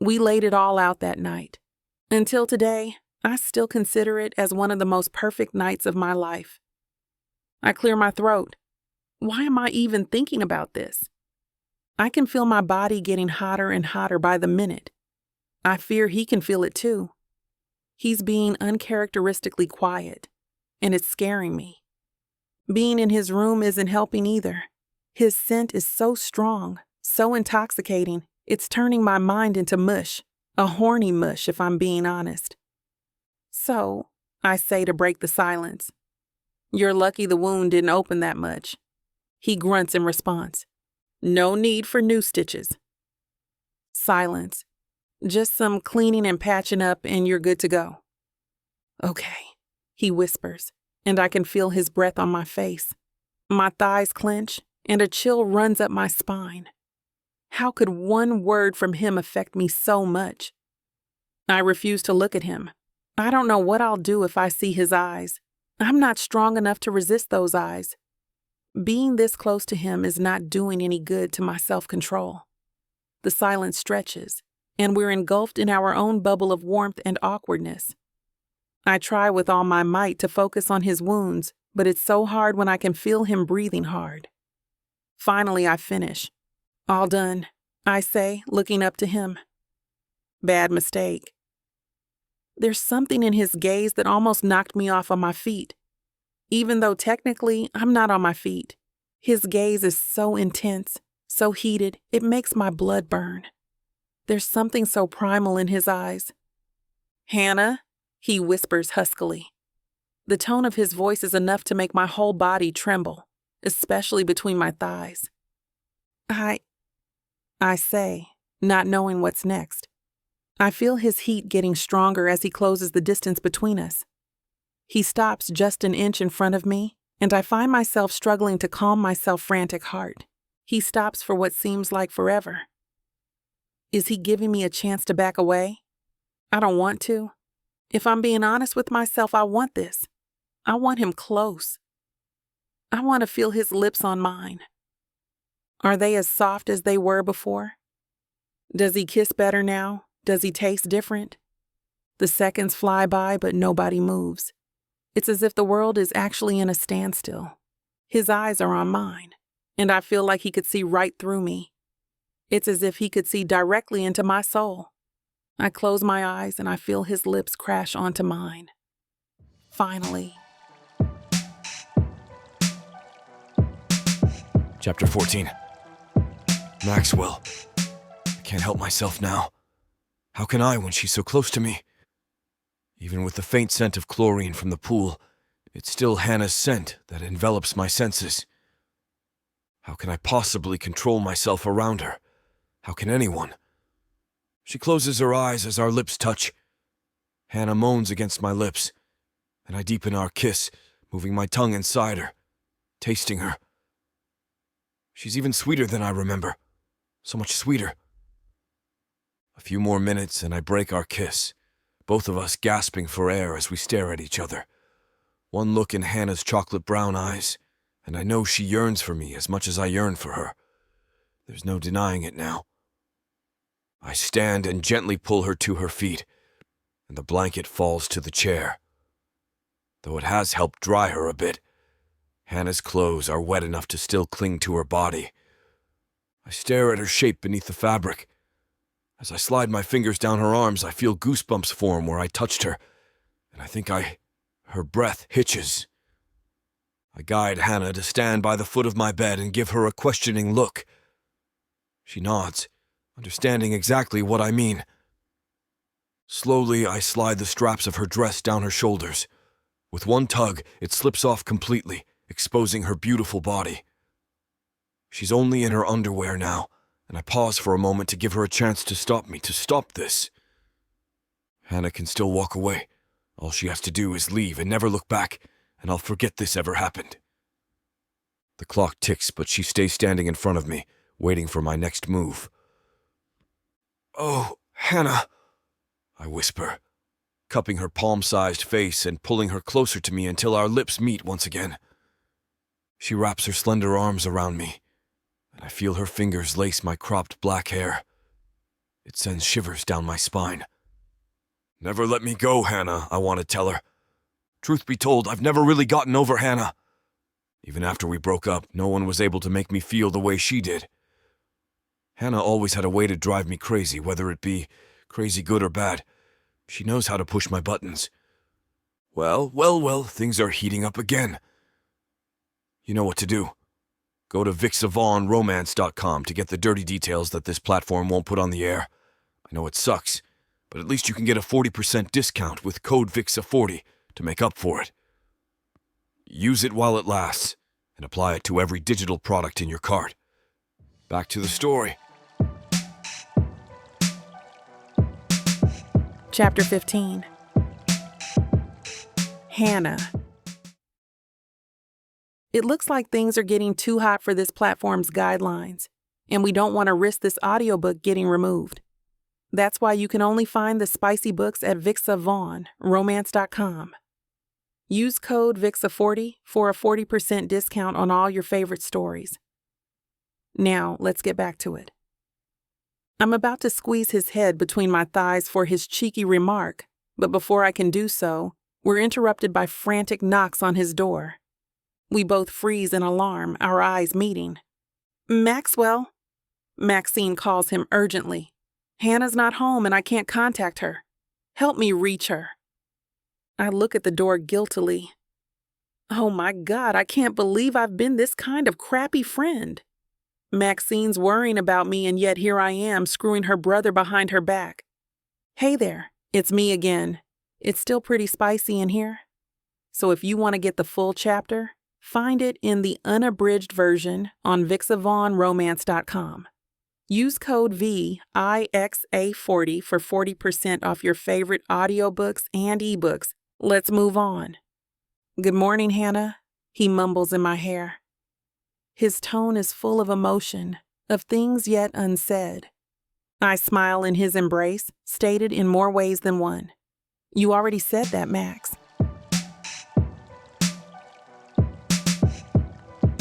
We laid it all out that night. Until today, I still consider it as one of the most perfect nights of my life. I clear my throat. Why am I even thinking about this? I can feel my body getting hotter and hotter by the minute. I fear he can feel it too. He's being uncharacteristically quiet, and it's scaring me. Being in his room isn't helping either. His scent is so strong, so intoxicating, it's turning my mind into mush, a horny mush if I'm being honest. So, I say to break the silence, you're lucky the wound didn't open that much. He grunts in response. No need for new stitches. Silence. Just some cleaning and patching up and you're good to go. Okay, he whispers, and I can feel his breath on my face. My thighs clench, and a chill runs up my spine. How could one word from him affect me so much? I refuse to look at him. I don't know what I'll do if I see his eyes. I'm not strong enough to resist those eyes. Being this close to him is not doing any good to my self-control. The silence stretches, and we're engulfed in our own bubble of warmth and awkwardness. I try with all my might to focus on his wounds, but it's so hard when I can feel him breathing hard. Finally, I finish. All done, I say, looking up to him. Bad mistake. There's something in his gaze that almost knocked me off on my feet. Even though technically I'm not on my feet, his gaze is so intense, so heated, it makes my blood burn. There's something so primal in his eyes. Hanna, he whispers huskily. The tone of his voice is enough to make my whole body tremble, especially between my thighs. I say, not knowing what's next. I feel his heat getting stronger as he closes the distance between us. He stops just an inch in front of me, and I find myself struggling to calm my self-frantic heart. He stops for what seems like forever. Is he giving me a chance to back away? I don't want to. If I'm being honest with myself, I want this. I want him close. I want to feel his lips on mine. Are they as soft as they were before? Does he kiss better now? Does he taste different? The seconds fly by, but nobody moves. It's as if the world is actually in a standstill. His eyes are on mine, and I feel like he could see right through me. It's as if he could see directly into my soul. I close my eyes and I feel his lips crash onto mine. Finally. Chapter 14. Maxwell. I can't help myself now. How can I when she's so close to me? Even with the faint scent of chlorine from the pool, it's still Hanna's scent that envelops my senses. How can I possibly control myself around her? How can anyone? She closes her eyes as our lips touch. Hanna moans against my lips, and I deepen our kiss, moving my tongue inside her, tasting her. She's even sweeter than I remember. So much sweeter. A few more minutes and I break our kiss, both of us gasping for air as we stare at each other. One look in Hanna's chocolate brown eyes, and I know she yearns for me as much as I yearn for her. There's no denying it now. I stand and gently pull her to her feet, and the blanket falls to the chair. Though it has helped dry her a bit, Hanna's clothes are wet enough to still cling to her body. I stare at her shape beneath the fabric. As I slide my fingers down her arms, I feel goosebumps form where I touched her, and I think her breath hitches. I guide Hanna to stand by the foot of my bed and give her a questioning look. She nods, understanding exactly what I mean. Slowly, I slide the straps of her dress down her shoulders. With one tug, it slips off completely, exposing her beautiful body. She's only in her underwear now, and I pause for a moment to give her a chance to stop me, to stop this. Hanna can still walk away. All she has to do is leave and never look back, and I'll forget this ever happened. The clock ticks, but she stays standing in front of me, waiting for my next move. "Oh, Hanna," I whisper, cupping her palm-sized face and pulling her closer to me until our lips meet once again. She wraps her slender arms around me, and I feel her fingers lace my cropped black hair. It sends shivers down my spine. "Never let me go, Hanna," I want to tell her. Truth be told, I've never really gotten over Hanna. Even after we broke up, no one was able to make me feel the way she did. Hanna always had a way to drive me crazy, whether it be crazy good or bad. She knows how to push my buttons. Well, things are heating up again. You know what to do. Go to BWWM to get the dirty details that this platform won't put on the air. I know it sucks, but at least you can get a 40% discount with code VIXA40 to make up for it. Use it while it lasts, and apply it to every digital product in your cart. Back to the story. Chapter 15. Hanna. It looks like things are getting too hot for this platform's guidelines, and we don't want to risk this audiobook getting removed. That's why you can only find the spicy books at BWWM. Use code VIXA40 for a 40% discount on all your favorite stories. Now, let's get back to it. I'm about to squeeze his head between my thighs for his cheeky remark, but before I can do so, we're interrupted by frantic knocks on his door. We both freeze in alarm, our eyes meeting. "Maxwell," Maxine calls him urgently. "Hanna's not home and I can't contact her. Help me reach her." I look at the door guiltily. Oh my God, I can't believe I've been this kind of crappy friend. Maxine's worrying about me, and yet here I am screwing her brother behind her back. "Hey there, it's me again. It's still pretty spicy in here. So if you want to get the full chapter, find it in the unabridged version on BWWM. Use code VIXA40 for 40% off your favorite audiobooks and ebooks. Let's move on." "Good morning, Hanna," he mumbles in my hair. His tone is full of emotion, of things yet unsaid. I smile in his embrace, stated in more ways than one. "You already said that, Max."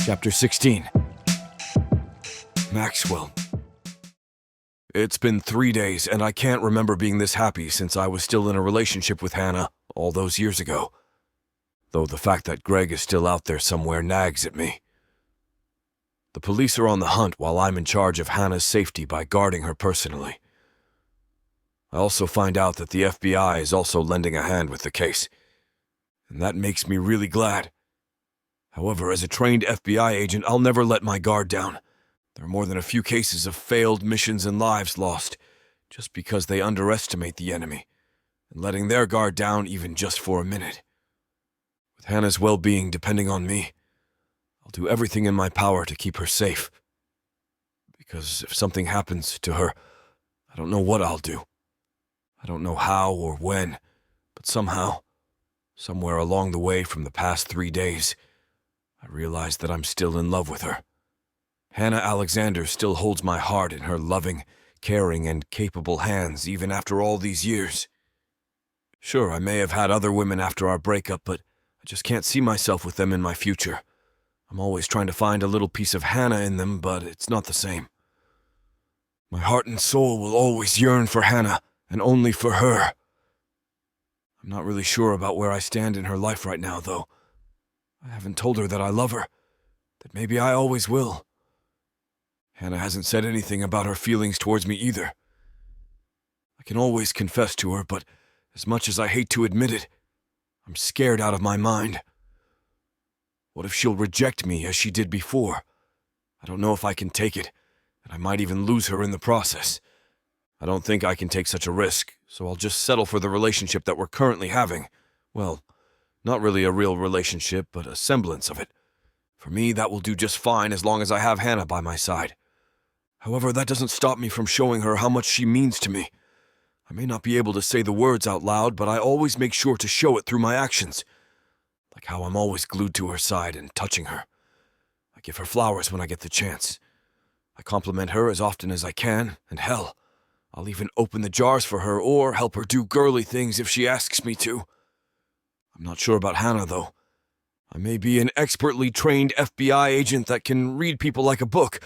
Chapter 16. Maxwell. It's been 3 days, and I can't remember being this happy since I was still in a relationship with Hanna all those years ago. Though the fact that Greg is still out there somewhere nags at me. The police are on the hunt while I'm in charge of Hanna's safety by guarding her personally. I also find out that the FBI is also lending a hand with the case, and that makes me really glad. However, as a trained FBI agent, I'll never let my guard down. There are more than a few cases of failed missions and lives lost, just because they underestimate the enemy, and letting their guard down even just for a minute. With Hanna's well-being depending on me, I'll do everything in my power to keep her safe. Because if something happens to her, I don't know what I'll do. I don't know how or when, but somehow, somewhere along the way from the past 3 days, I realized that I'm still in love with her. Hanna Alexanders still holds my heart in her loving, caring, and capable hands even after all these years. Sure, I may have had other women after our breakup, but I just can't see myself with them in my future. I'm always trying to find a little piece of Hanna in them, but it's not the same. My heart and soul will always yearn for Hanna, and only for her. I'm not really sure about where I stand in her life right now, though. I haven't told her that I love her, that maybe I always will. Hanna hasn't said anything about her feelings towards me either. I can always confess to her, but as much as I hate to admit it, I'm scared out of my mind. What if she'll reject me as she did before? I don't know if I can take it, and I might even lose her in the process. I don't think I can take such a risk, so I'll just settle for the relationship that we're currently having. Well, not really a real relationship, but a semblance of it. For me, that will do just fine as long as I have Hanna by my side. However, that doesn't stop me from showing her how much she means to me. I may not be able to say the words out loud, but I always make sure to show it through my actions. Like how I'm always glued to her side and touching her. I give her flowers when I get the chance. I compliment her as often as I can, and hell, I'll even open the jars for her or help her do girly things if she asks me to. I'm not sure about Hanna, though. I may be an expertly trained FBI agent that can read people like a book,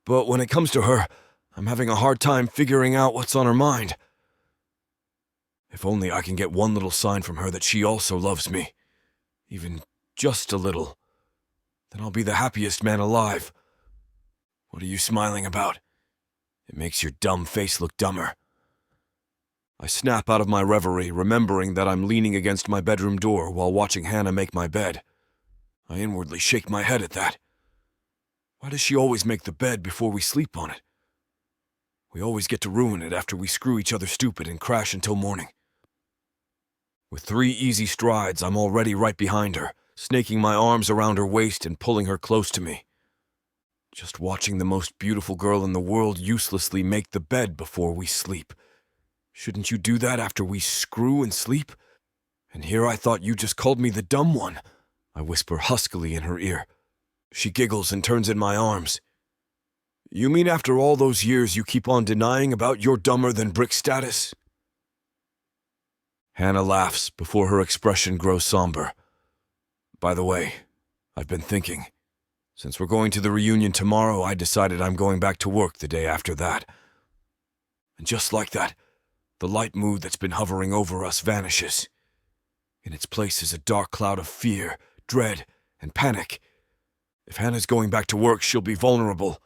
but when it comes to her, I'm having a hard time figuring out what's on her mind. If only I can get one little sign from her that she also loves me, even just a little, then I'll be the happiest man alive. What are you smiling about? It makes your dumb face look dumber. I snap out of my reverie, remembering that I'm leaning against my bedroom door while watching Hanna make my bed. I inwardly shake my head at that. Why does she always make the bed before we sleep on it? We always get to ruin it after we screw each other stupid and crash until morning. With 3 easy strides, I'm already right behind her, snaking my arms around her waist and pulling her close to me. Just watching the most beautiful girl in the world uselessly make the bed before we sleep. Shouldn't you do that after we screw and sleep? And here I thought you just called me the dumb one, I whisper huskily in her ear. She giggles and turns in my arms. You mean after all those years you keep on denying about your dumber-than-brick status? Hanna laughs before her expression grows somber. By the way, I've been thinking. Since we're going to the reunion tomorrow, I decided I'm going back to work the day after that. And just like that, the light mood that's been hovering over us vanishes. In its place is a dark cloud of fear, dread, and panic. If Hanna's going back to work, she'll be vulnerable.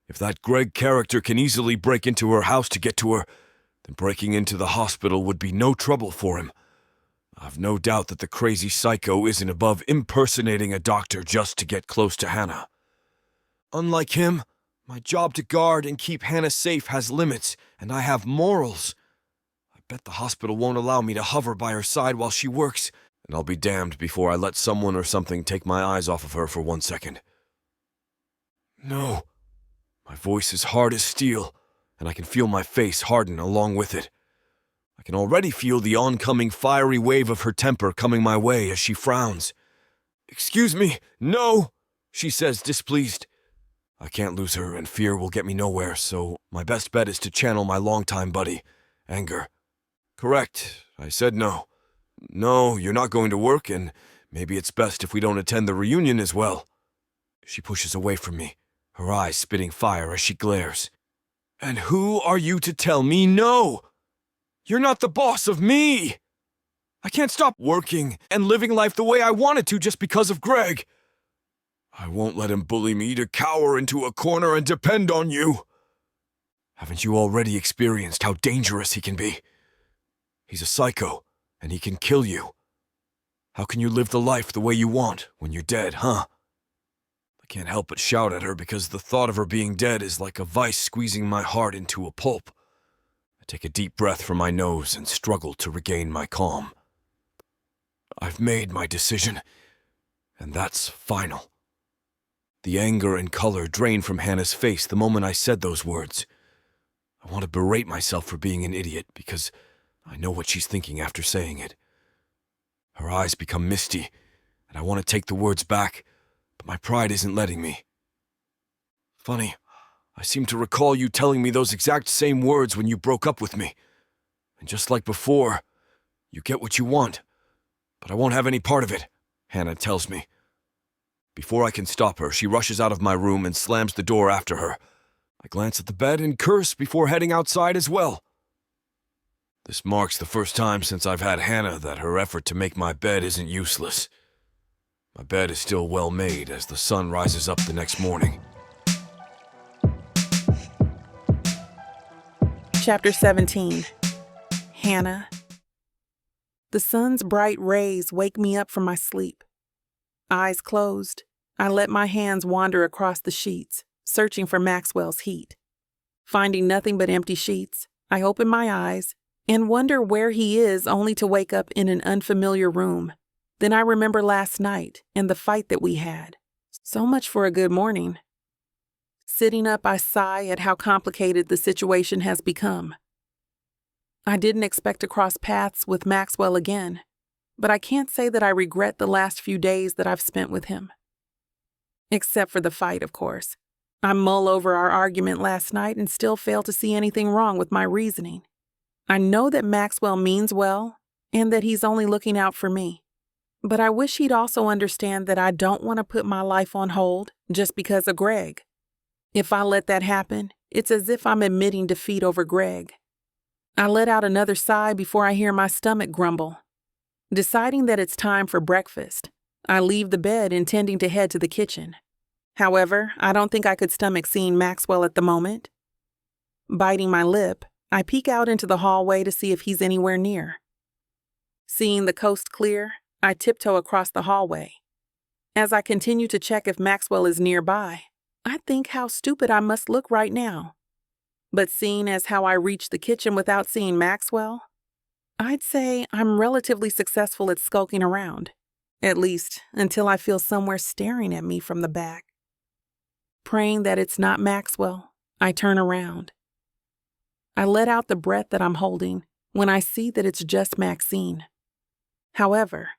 If that Greg character can easily break into her house to get to her, then breaking into the hospital would be no trouble for him. I've no doubt that the crazy psycho isn't above impersonating a doctor just to get close to Hanna. Unlike him, my job to guard and keep Hanna safe has limits, and I have morals. I bet the hospital won't allow me to hover by her side while she works, and I'll be damned before I let someone or something take my eyes off of her for 1 second. No. My voice is hard as steel, and I can feel my face harden along with it. I can already feel the oncoming fiery wave of her temper coming my way as she frowns. Excuse me, no, she says, displeased. I can't lose her, and fear will get me nowhere, so my best bet is to channel my longtime buddy, anger. Correct, I said no. No, you're not going to work, and maybe it's best if we don't attend the reunion as well. She pushes away from me, her eyes spitting fire as she glares. And who are you to tell me no? You're not the boss of me! I can't stop working and living life the way I wanted to just because of Greg. I won't let him bully me to cower into a corner and depend on you. Haven't you already experienced how dangerous he can be? He's a psycho, and he can kill you. How can you live the life the way you want when you're dead, huh? I can't help but shout at her because the thought of her being dead is like a vice squeezing my heart into a pulp. I take a deep breath from my nose and struggle to regain my calm. I've made my decision, and that's final. The anger and color drained from Hannah's face the moment I said those words. I want to berate myself for being an idiot because I know what she's thinking after saying it. Her eyes become misty, and I want to take the words back, but my pride isn't letting me. Funny, I seem to recall you telling me those exact same words when you broke up with me. And just like before, you get what you want, but I won't have any part of it, Hanna tells me. Before I can stop her, she rushes out of my room and slams the door after her. I glance at the bed and curse before heading outside as well. This marks the first time since I've had Hanna that her effort to make my bed isn't useless. My bed is still well made as the sun rises up the next morning. Chapter 17. Hanna. The sun's bright rays wake me up from my sleep. Eyes closed, I let my hands wander across the sheets, searching for Maxwell's heat. Finding nothing but empty sheets, I open my eyes and wonder where he is, only to wake up in an unfamiliar room. Then I remember last night and the fight that we had. So much for a good morning. Sitting up, I sigh at how complicated the situation has become. I didn't expect to cross paths with Maxwell again, but I can't say that I regret the last few days that I've spent with him. Except for the fight, of course. I mull over our argument last night and still fail to see anything wrong with my reasoning. I know that Maxwell means well and that he's only looking out for me. But I wish he'd also understand that I don't want to put my life on hold just because of Greg. If I let that happen, it's as if I'm admitting defeat over Greg. I let out another sigh before I hear my stomach grumble. Deciding that it's time for breakfast, I leave the bed intending to head to the kitchen. However, I don't think I could stomach seeing Maxwell at the moment. Biting my lip, I peek out into the hallway to see if he's anywhere near. Seeing the coast clear, I tiptoe across the hallway. As I continue to check if Maxwell is nearby, I think how stupid I must look right now. But seeing as how I reached the kitchen without seeing Maxwell, I'd say I'm relatively successful at skulking around, at least until I feel somewhere staring at me from the back. Praying that it's not Maxwell, I turn around. I let out the breath that I'm holding when I see that it's just Maxine. However,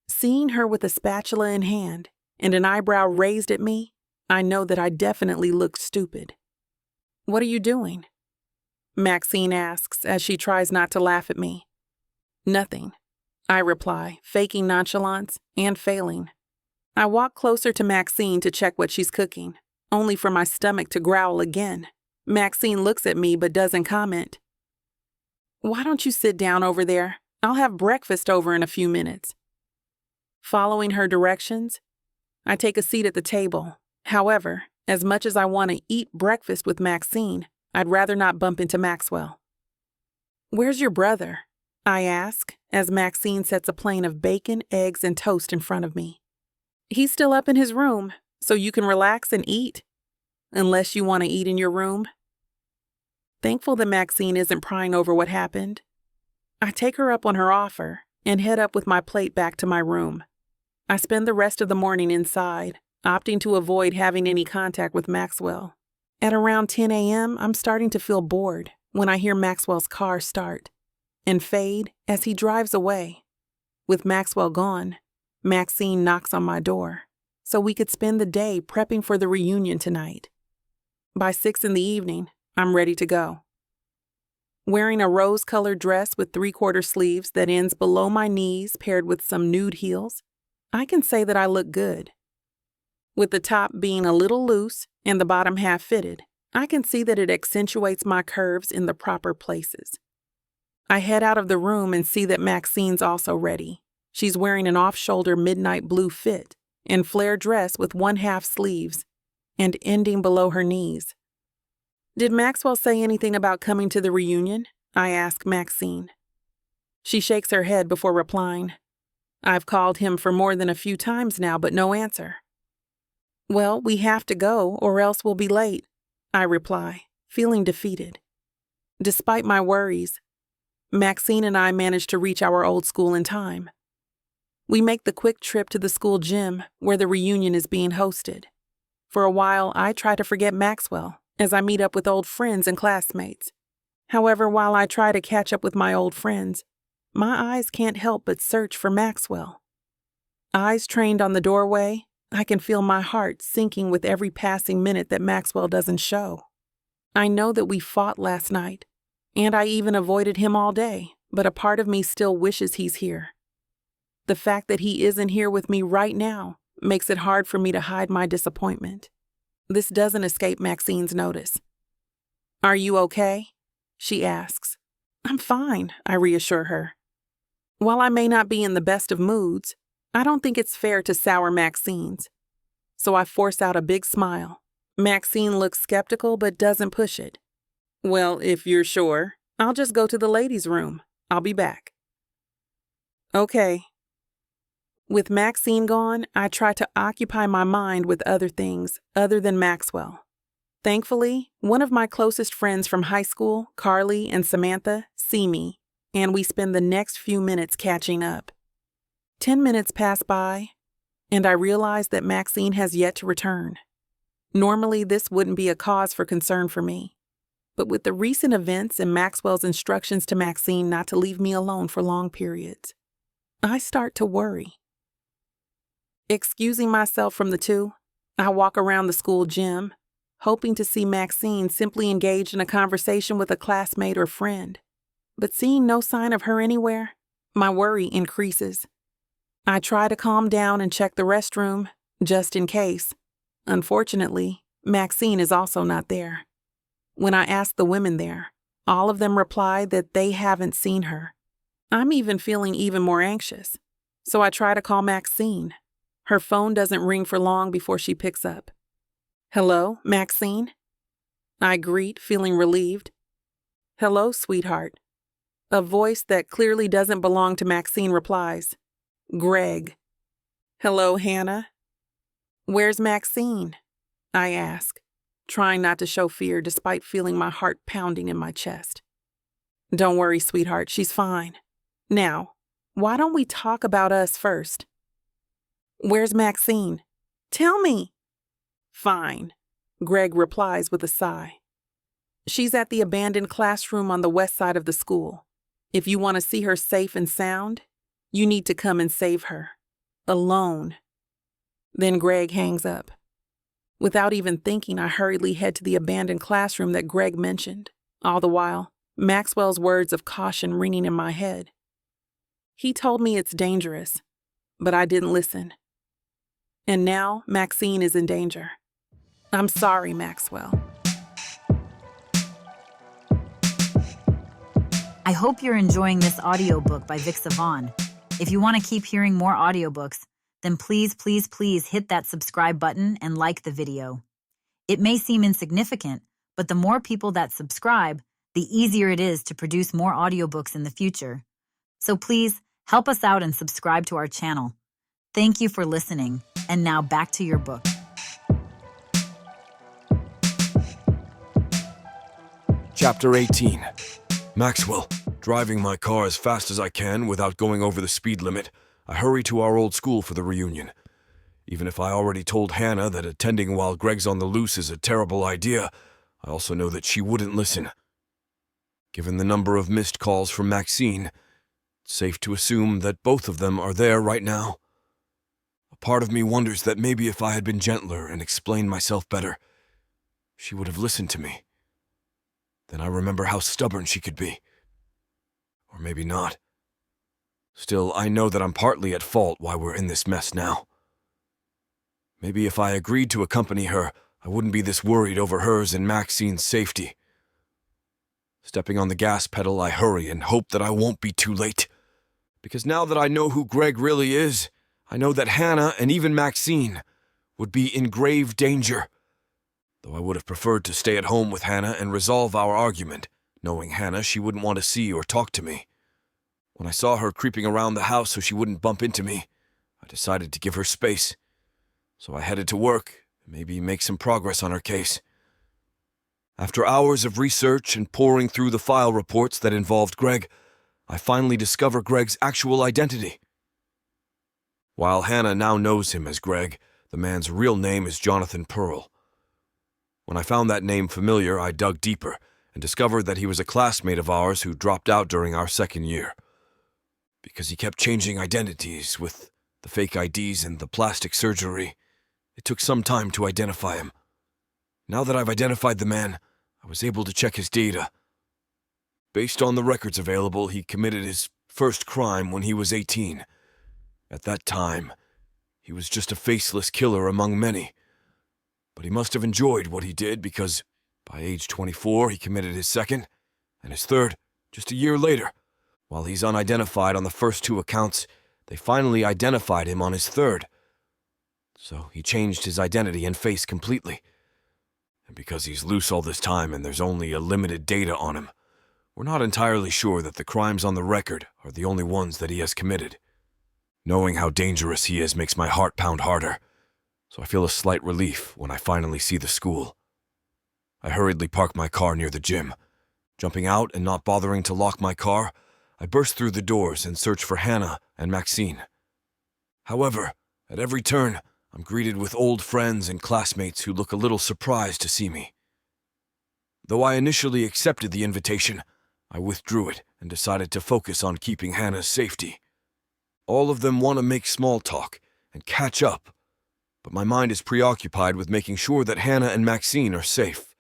seeing her with a spatula in hand and an eyebrow raised at me, I know that I definitely look stupid. "What are you doing?" Maxine asks as she tries not to laugh at me. "Nothing," I reply, faking nonchalance and failing. I walk closer to Maxine to check what she's cooking, only for my stomach to growl again. Maxine looks at me but doesn't comment. "Why don't you sit down over there? I'll have breakfast over in a few minutes." Following her directions, I take a seat at the table. However, as much as I want to eat breakfast with Maxine, I'd rather not bump into Maxwell. "Where's your brother?" I ask, as Maxine sets a plate of bacon, eggs, and toast in front of me. "He's still up in his room, so you can relax and eat. Unless you want to eat in your room." Thankful that Maxine isn't prying over what happened, I take her up on her offer and head up with my plate back to my room. I spend the rest of the morning inside, opting to avoid having any contact with Maxwell. At around 10 a.m., I'm starting to feel bored when I hear Maxwell's car start and fade as he drives away. With Maxwell gone, Maxine knocks on my door so we could spend the day prepping for the reunion tonight. By 6 in the evening, I'm ready to go. Wearing a rose-colored dress with 3/4 sleeves that ends below my knees paired with some nude heels, I can say that I look good. With the top being a little loose and the bottom half fitted, I can see that it accentuates my curves in the proper places. I head out of the room and see that Maxine's also ready. She's wearing an off-shoulder midnight blue fit and flare dress with 1/2 sleeves and ending below her knees. "Did Maxwell say anything about coming to the reunion?" I ask Maxine. She shakes her head before replying. I've called him for more than a few times now, but no answer. Well, we have to go, or else we'll be late, I reply, feeling defeated. Despite my worries, Maxine and I manage to reach our old school in time. We make the quick trip to the school gym where the reunion is being hosted. For a while, I try to forget Maxwell as I meet up with old friends and classmates. However, while I try to catch up with my old friends, my eyes can't help but search for Maxwell. Eyes trained on the doorway, I can feel my heart sinking with every passing minute that Maxwell doesn't show. I know that we fought last night, and I even avoided him all day, but a part of me still wishes he's here. The fact that he isn't here with me right now makes it hard for me to hide my disappointment. This doesn't escape Maxine's notice. "Are you okay?" she asks. "I'm fine," I reassure her. While I may not be in the best of moods, I don't think it's fair to sour Maxine's. So I force out a big smile. Maxine looks skeptical but doesn't push it. "Well, if you're sure, I'll just go to the ladies' room. I'll be back." Okay. With Maxine gone, I try to occupy my mind with other things other than Maxwell. Thankfully, one of my closest friends from high school, Carly and Samantha, see me, and we spend the next few minutes catching up. 10 minutes pass by, and I realize that Maxine has yet to return. Normally, this wouldn't be a cause for concern for me. But with the recent events and Maxwell's instructions to Maxine not to leave me alone for long periods, I start to worry. Excusing myself from the two, I walk around the school gym, hoping to see Maxine simply engaged in a conversation with a classmate or friend. But seeing no sign of her anywhere, my worry increases. I try to calm down and check the restroom, just in case. Unfortunately, Maxine is also not there. When I ask the women there, all of them reply that they haven't seen her. I'm even feeling even more anxious, so I try to call Maxine. Her phone doesn't ring for long before she picks up. "Hello, Maxine?" I greet, feeling relieved. "Hello, sweetheart." A voice that clearly doesn't belong to Maxine replies, "Greg." "Hello, Hanna." "Where's Maxine?" I ask, trying not to show fear despite feeling my heart pounding in my chest. "Don't worry, sweetheart, she's fine. Now, why don't we talk about us first?" "Where's Maxine?" "Tell me." "Fine," Greg replies with a sigh. "She's at the abandoned classroom on the west side of the school. If you want to see her safe and sound, you need to come and save her. Alone." Then Greg hangs up. Without even thinking, I hurriedly head to the abandoned classroom that Greg mentioned, all the while Maxwell's words of caution ringing in my head. He told me it's dangerous, but I didn't listen. And now Maxine is in danger. I'm sorry, Maxwell. I hope you're enjoying this audiobook by Vic Savon. If you want to keep hearing more audiobooks, then please hit that subscribe button and like the video. It may seem insignificant, but the more people that subscribe, the easier it is to produce more audiobooks in the future. So please help us out and subscribe to our channel. Thank you for listening, and now back to your book. Chapter 18. Maxwell. Driving my car as fast as I can without going over the speed limit, I hurry to our old school for the reunion. Even if I already told Hanna that attending while Greg's on the loose is a terrible idea, I also know that she wouldn't listen. Given the number of missed calls from Maxine, it's safe to assume that both of them are there right now. A part of me wonders that maybe if I had been gentler and explained myself better, she would have listened to me. Then I remember how stubborn she could be. Or maybe not. Still, I know that I'm partly at fault why we're in this mess now. Maybe if I agreed to accompany her, I wouldn't be this worried over hers and Maxine's safety. Stepping on the gas pedal, I hurry and hope that I won't be too late. Because now that I know who Greg really is, I know that Hanna and even Maxine would be in grave danger. Though I would have preferred to stay at home with Hanna and resolve our argument, knowing Hanna she wouldn't want to see or talk to me. When I saw her creeping around the house so she wouldn't bump into me, I decided to give her space. So I headed to work, maybe make some progress on her case. After hours of research and poring through the file reports that involved Greg, I finally discover Greg's actual identity. While Hanna now knows him as Greg, the man's real name is Jonathan Pearl. When I found that name familiar, I dug deeper and discovered that he was a classmate of ours who dropped out during our second year. Because he kept changing identities with the fake IDs and the plastic surgery, it took some time to identify him. Now that I've identified the man, I was able to check his data. Based on the records available, he committed his first crime when he was 18. At that time, he was just a faceless killer among many. But he must have enjoyed what he did because by age 24, he committed his second and his third just a year later. While he's unidentified on the first two accounts, they finally identified him on his third. So he changed his identity and face completely. And because he's loose all this time and there's only a limited data on him, we're not entirely sure that the crimes on the record are the only ones that he has committed. Knowing how dangerous he is makes my heart pound harder, so I feel a slight relief when I finally see the school. I hurriedly park my car near the gym. Jumping out and not bothering to lock my car, I burst through the doors and search for Hanna and Maxine. However, at every turn, I'm greeted with old friends and classmates who look a little surprised to see me. Though I initially accepted the invitation, I withdrew it and decided to focus on keeping Hanna's safety. All of them want to make small talk and catch up, but my mind is preoccupied with making sure that Hanna and Maxine are safe.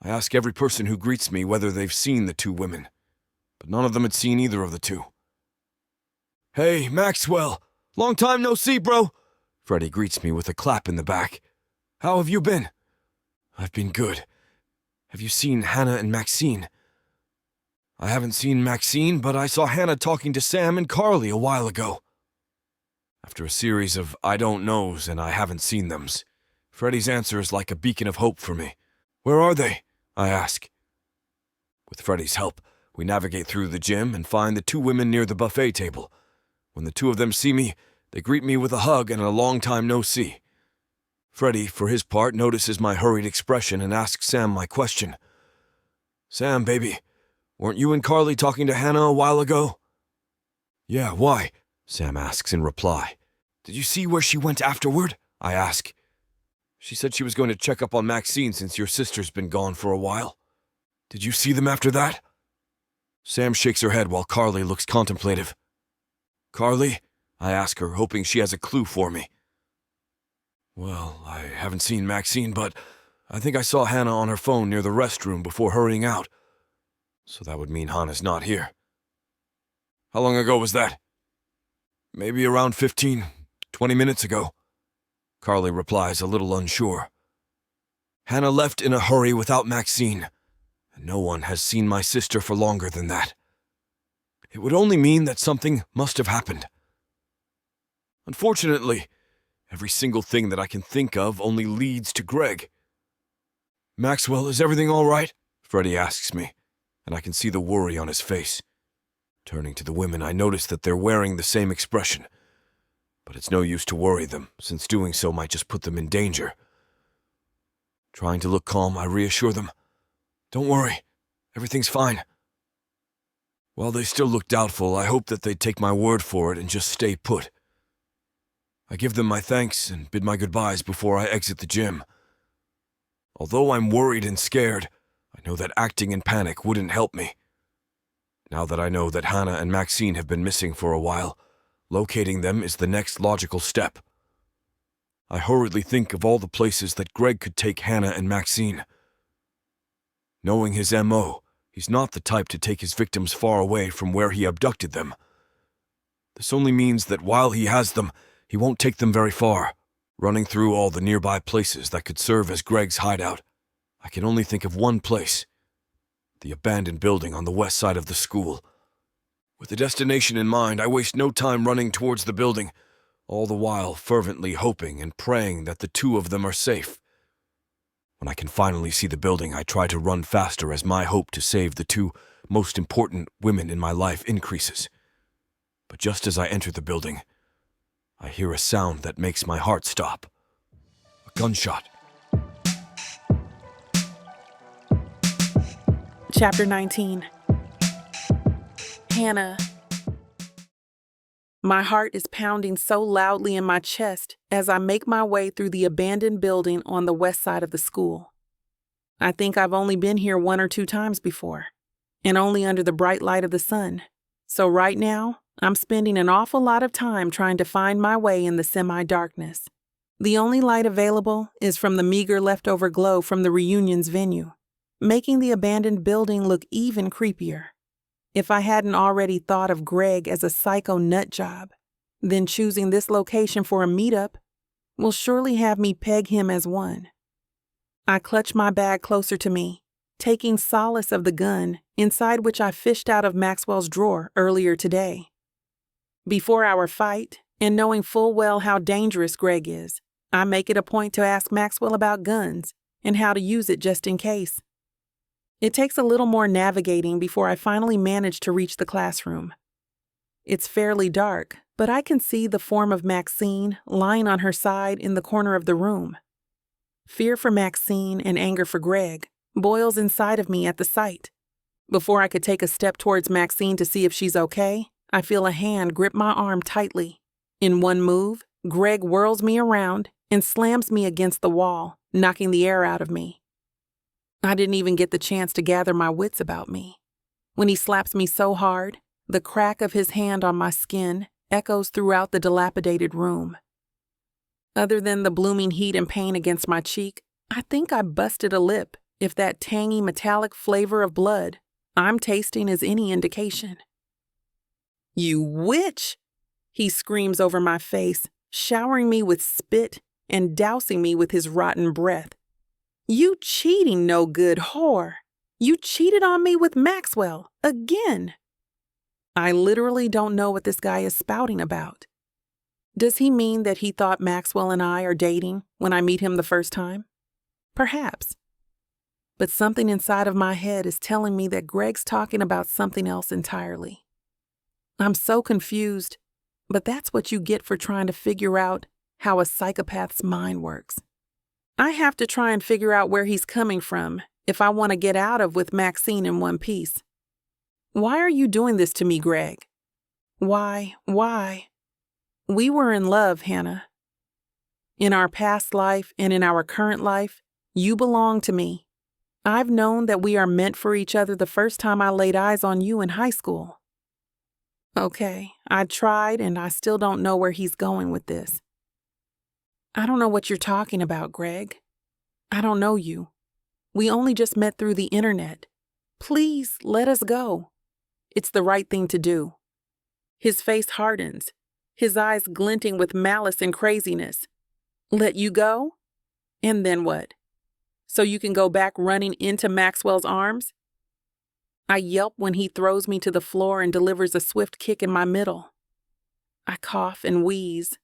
I ask every person who greets me whether they've seen the two women, but none of them had seen either of the two. "Hey, Maxwell! Long time no see, bro!" Freddie greets me with a clap in the back. "How have you been?" "I've been good. Have you seen Hanna and Maxine?" "I haven't seen Maxine, but I saw Hanna talking to Sam and Carly a while ago." After a series of I don't knows and I haven't seen thems, Freddie's answer is like a beacon of hope for me. "Where are they?" I ask. With Freddie's help, we navigate through the gym and find the two women near the buffet table. When the two of them see me, they greet me with a hug and a long time no see. Freddie, for his part, notices my hurried expression and asks Sam my question. "Sam, baby, weren't you and Carly talking to Hanna a while ago?" "Yeah, why?" Sam asks in reply. "Did you see where she went afterward?" I ask. "She said she was going to check up on Maxine since your sister's been gone for a while. Did you see them after that?" Sam shakes her head while Carly looks contemplative. "Carly?" I ask her, hoping she has a clue for me. "Well, I haven't seen Maxine, but I think I saw Hanna on her phone near the restroom before hurrying out. So that would mean Hanna's not here." "How long ago was that?" "Maybe around 15-20 minutes ago," Carly replies, a little unsure. "Hanna left in a hurry without Maxine, and no one has seen my sister for longer than that. It would only mean that something must have happened. Unfortunately, every single thing that I can think of only leads to Greg." "Maxwell, is everything all right?" Freddie asks me, and I can see the worry on his face. Turning to the women, I notice that they're wearing the same expression. But it's no use to worry them, since doing so might just put them in danger. Trying to look calm, I reassure them. "Don't worry, everything's fine." While they still look doubtful, I hope that they'd take my word for it and just stay put. I give them my thanks and bid my goodbyes before I exit the gym. Although I'm worried and scared, I know that acting in panic wouldn't help me. Now that I know that Hanna and Maxine have been missing for a while, locating them is the next logical step. I hurriedly think of all the places that Greg could take Hanna and Maxine. Knowing his MO, he's not the type to take his victims far away from where he abducted them. This only means that while he has them, he won't take them very far. Running through all the nearby places that could serve as Greg's hideout, I can only think of one place: the abandoned building on the west side of the school. With the destination in mind, I waste no time running towards the building, all the while fervently hoping and praying that the two of them are safe. When I can finally see the building, I try to run faster as my hope to save the two most important women in my life increases. But just as I enter the building, I hear a sound that makes my heart stop. A gunshot. Chapter 19. Hanna. My heart is pounding so loudly in my chest as I make my way through the abandoned building on the west side of the school. I think I've only been here 1 or 2 times before, and only under the bright light of the sun. So right now, I'm spending an awful lot of time trying to find my way in the semi-darkness. The only light available is from the meager leftover glow from the reunion's venue, making the abandoned building look even creepier. If I hadn't already thought of Greg as a psycho nut job, then choosing this location for a meetup will surely have me peg him as one. I clutch my bag closer to me, taking solace of the gun inside which I fished out of Maxwell's drawer earlier today. Before our fight, and knowing full well how dangerous Greg is, I make it a point to ask Maxwell about guns and how to use it just in case. It takes a little more navigating before I finally manage to reach the classroom. It's fairly dark, but I can see the form of Maxine lying on her side in the corner of the room. Fear for Maxine and anger for Greg boils inside of me at the sight. Before I could take a step towards Maxine to see if she's okay, I feel a hand grip my arm tightly. In one move, Greg whirls me around and slams me against the wall, knocking the air out of me. I didn't even get the chance to gather my wits about me. When he slaps me so hard, the crack of his hand on my skin echoes throughout the dilapidated room. Other than the blooming heat and pain against my cheek, I think I busted a lip, if that tangy metallic flavor of blood I'm tasting is any indication. "You witch!" he screams over my face, showering me with spit and dousing me with his rotten breath. "You cheating no good whore! You cheated on me with Maxwell, again!" I literally don't know what this guy is spouting about. Does he mean that he thought Maxwell and I are dating when I meet him the first time? Perhaps. But something inside of my head is telling me that Greg's talking about something else entirely. I'm so confused, but that's what you get for trying to figure out how a psychopath's mind works. I have to try and figure out where he's coming from if I want to get out of with Maxine in one piece. Why are you doing this to me, Greg? Why? We were in love, Hanna. In our past life and in our current life, you belong to me. I've known that we are meant for each other the first time I laid eyes on you in high school. Okay, I tried and I still don't know where he's going with this. I don't know what you're talking about, Greg. I don't know you. We only just met through the internet. Please let us go. It's the right thing to do. His face hardens, his eyes glinting with malice and craziness. Let you go? And then what? So you can go back running into Maxwell's arms? I yelp when he throws me to the floor and delivers a swift kick in my middle. I cough and wheeze,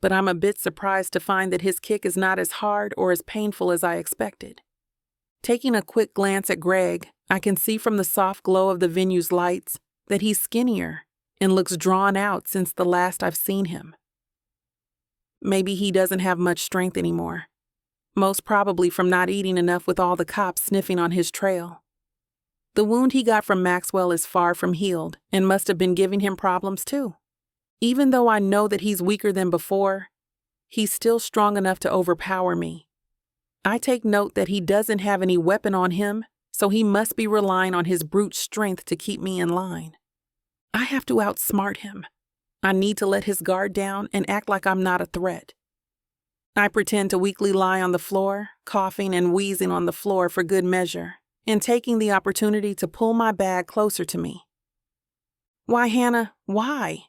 but I'm a bit surprised to find that his kick is not as hard or as painful as I expected. Taking a quick glance at Greg, I can see from the soft glow of the venue's lights that he's skinnier and looks drawn out since the last I've seen him. Maybe he doesn't have much strength anymore, most probably from not eating enough with all the cops sniffing on his trail. The wound he got from Maxwell is far from healed and must have been giving him problems too. Even though I know that he's weaker than before, he's still strong enough to overpower me. I take note that he doesn't have any weapon on him, so he must be relying on his brute strength to keep me in line. I have to outsmart him. I need to let his guard down and act like I'm not a threat. I pretend to weakly lie on the floor, coughing and wheezing on the floor for good measure, and taking the opportunity to pull my bag closer to me. Why, Hanna, why?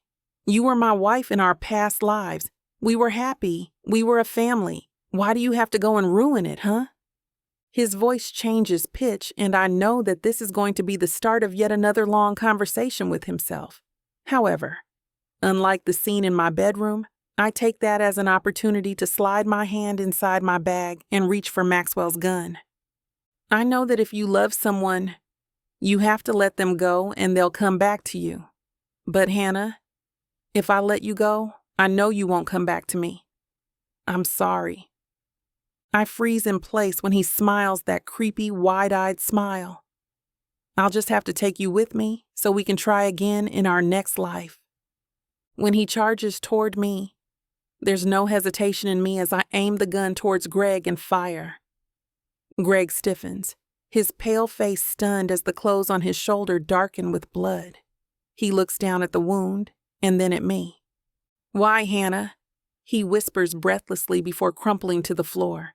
You were my wife in our past lives. We were happy. We were a family. Why do you have to go and ruin it, huh? His voice changes pitch, and I know that this is going to be the start of yet another long conversation with himself. However, unlike the scene in my bedroom, I take that as an opportunity to slide my hand inside my bag and reach for Maxwell's gun. I know that if you love someone, you have to let them go and they'll come back to you. But Hanna, If I let you go, I know you won't come back to me. I'm sorry. I freeze in place when he smiles that creepy, wide-eyed smile. I'll just have to take you with me so we can try again in our next life. When he charges toward me, there's no hesitation in me as I aim the gun towards Greg and fire. Greg stiffens, his pale face stunned as the clothes on his shoulder darken with blood. He looks down at the wound and then at me. "Why, Hanna?" he whispers breathlessly before crumpling to the floor.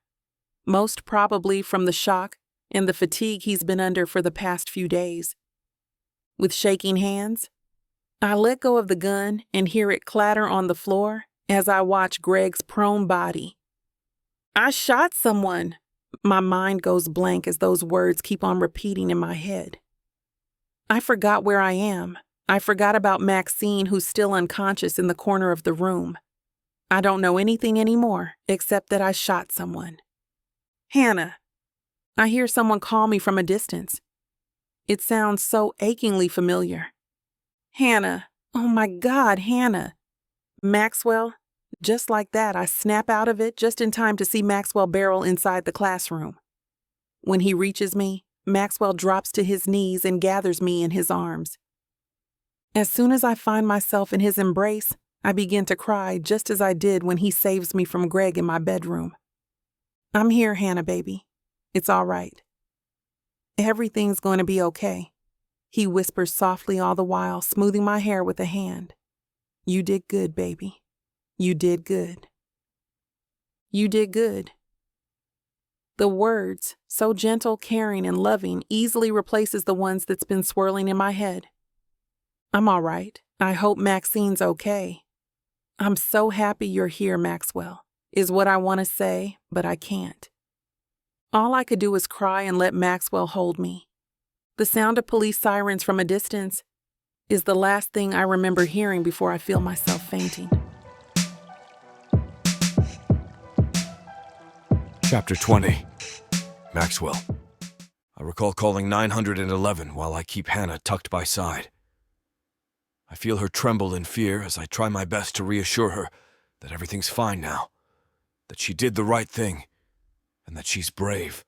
Most probably from the shock and the fatigue he's been under for the past few days. With shaking hands, I let go of the gun and hear it clatter on the floor as I watch Greg's prone body. "I shot someone." My mind goes blank as those words keep on repeating in my head. I forgot where I am. I forgot about Maxine, who's still unconscious in the corner of the room. I don't know anything anymore except that I shot someone. "Hanna." I hear someone call me from a distance. It sounds so achingly familiar. "Hanna. Oh my God, Hanna." "Maxwell." Just like that, I snap out of it just in time to see Maxwell barrel inside the classroom. When he reaches me, Maxwell drops to his knees and gathers me in his arms. As soon as I find myself in his embrace, I begin to cry just as I did when he saves me from Greg in my bedroom. "I'm here, Hanna, baby. It's all right. Everything's going to be okay," he whispers softly all the while, smoothing my hair with a hand. "You did good, baby. You did good. You did good." The words, so gentle, caring, and loving, easily replaces the ones that's been swirling in my head. "I'm all right. I hope Maxine's okay. I'm so happy you're here, Maxwell," is what I want to say, but I can't. All I could do is cry and let Maxwell hold me. The sound of police sirens from a distance is the last thing I remember hearing before I feel myself fainting. Chapter 20. Maxwell. I recall calling 911 while I keep Hanna tucked by side. I feel her tremble in fear as I try my best to reassure her that everything's fine now, that she did the right thing, and that she's brave.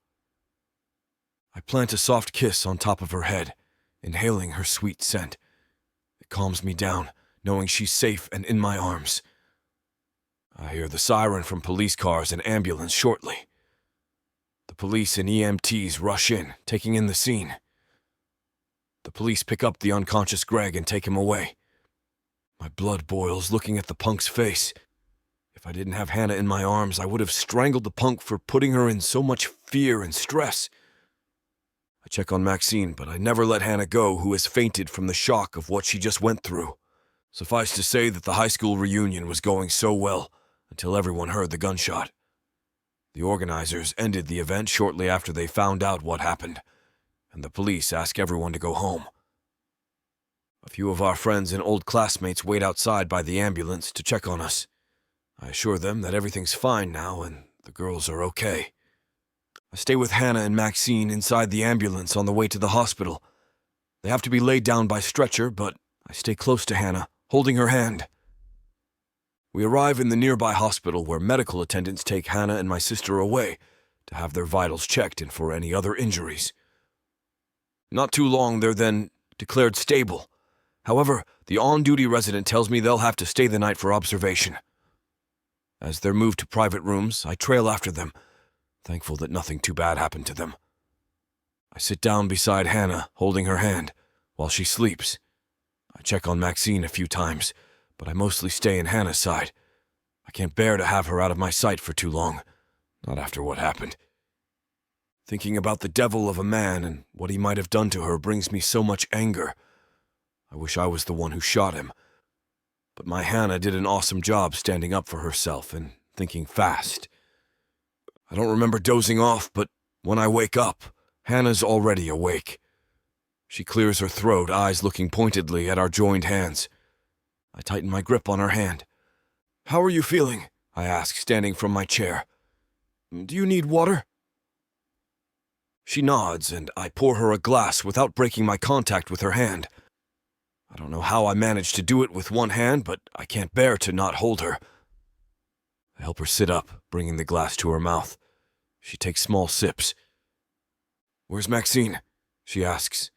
I plant a soft kiss on top of her head, inhaling her sweet scent. It calms me down, knowing she's safe and in my arms. I hear the siren from police cars and ambulance shortly. The police and EMTs rush in, taking in the scene. The police pick up the unconscious Greg and take him away. My blood boils looking at the punk's face. If I didn't have Hanna in my arms, I would have strangled the punk for putting her in so much fear and stress. I check on Maxine, but I never let Hanna go, who has fainted from the shock of what she just went through. Suffice to say that the high school reunion was going so well until everyone heard the gunshot. The organizers ended the event shortly after they found out what happened, and the police asked everyone to go home. A few of our friends and old classmates wait outside by the ambulance to check on us. I assure them that everything's fine now and the girls are okay. I stay with Hanna and Maxine inside the ambulance on the way to the hospital. They have to be laid down by stretcher, but I stay close to Hanna, holding her hand. We arrive in the nearby hospital where medical attendants take Hanna and my sister away to have their vitals checked and for any other injuries. Not too long, they're then declared stable. However, the on-duty resident tells me they'll have to stay the night for observation. As they're moved to private rooms, I trail after them, thankful that nothing too bad happened to them. I sit down beside Hanna, holding her hand, while she sleeps. I check on Maxine a few times, but I mostly stay in Hanna's side. I can't bear to have her out of my sight for too long, not after what happened. Thinking about the devil of a man and what he might have done to her brings me so much anger. I wish I was the one who shot him. But my Hanna did an awesome job standing up for herself and thinking fast. I don't remember dozing off, but when I wake up, Hanna's already awake. She clears her throat, eyes looking pointedly at our joined hands. I tighten my grip on her hand. "How are you feeling?" I ask, standing from my chair. "Do you need water?" She nods, and I pour her a glass without breaking my contact with her hand. I don't know how I managed to do it with one hand, but I can't bear to not hold her. I help her sit up, bringing the glass to her mouth. She takes small sips. "Where's Maxine?" she asks.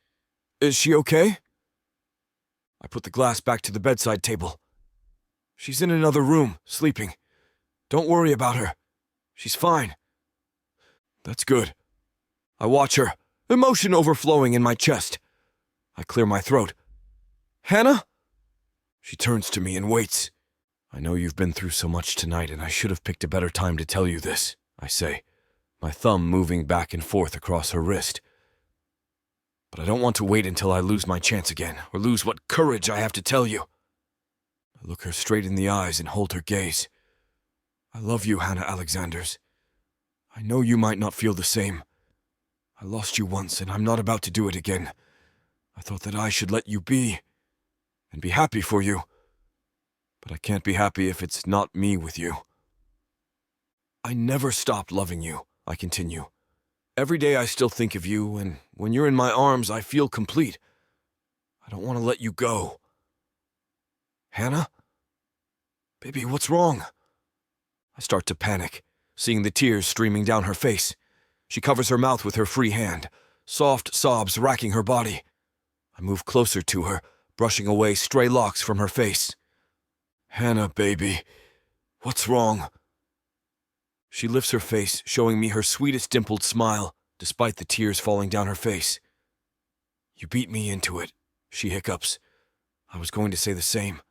"Is she okay?" I put the glass back to the bedside table. "She's in another room, sleeping. Don't worry about her. She's fine." "That's good." I watch her, emotion overflowing in my chest. I clear my throat. "Hanna?" She turns to me and waits. "I know you've been through so much tonight, and I should have picked a better time to tell you this," I say, my thumb moving back and forth across her wrist. "But I don't want to wait until I lose my chance again, or lose what courage I have to tell you." I look her straight in the eyes and hold her gaze. "I love you, Hanna Alexanders. I know you might not feel the same. I lost you once, and I'm not about to do it again. I thought that I should let you be, and be happy for you. But I can't be happy if it's not me with you. I never stopped loving you," I continue. "Every day I still think of you, and when you're in my arms, I feel complete. I don't want to let you go." "Hanna? Baby, what's wrong?" I start to panic, seeing the tears streaming down her face. She covers her mouth with her free hand, soft sobs racking her body. I move closer to her, brushing away stray locks from her face. "Hanna, baby, what's wrong?" She lifts her face, showing me her sweetest dimpled smile, despite the tears falling down her face. "You beat me into it," she hiccups. "I was going to say the same.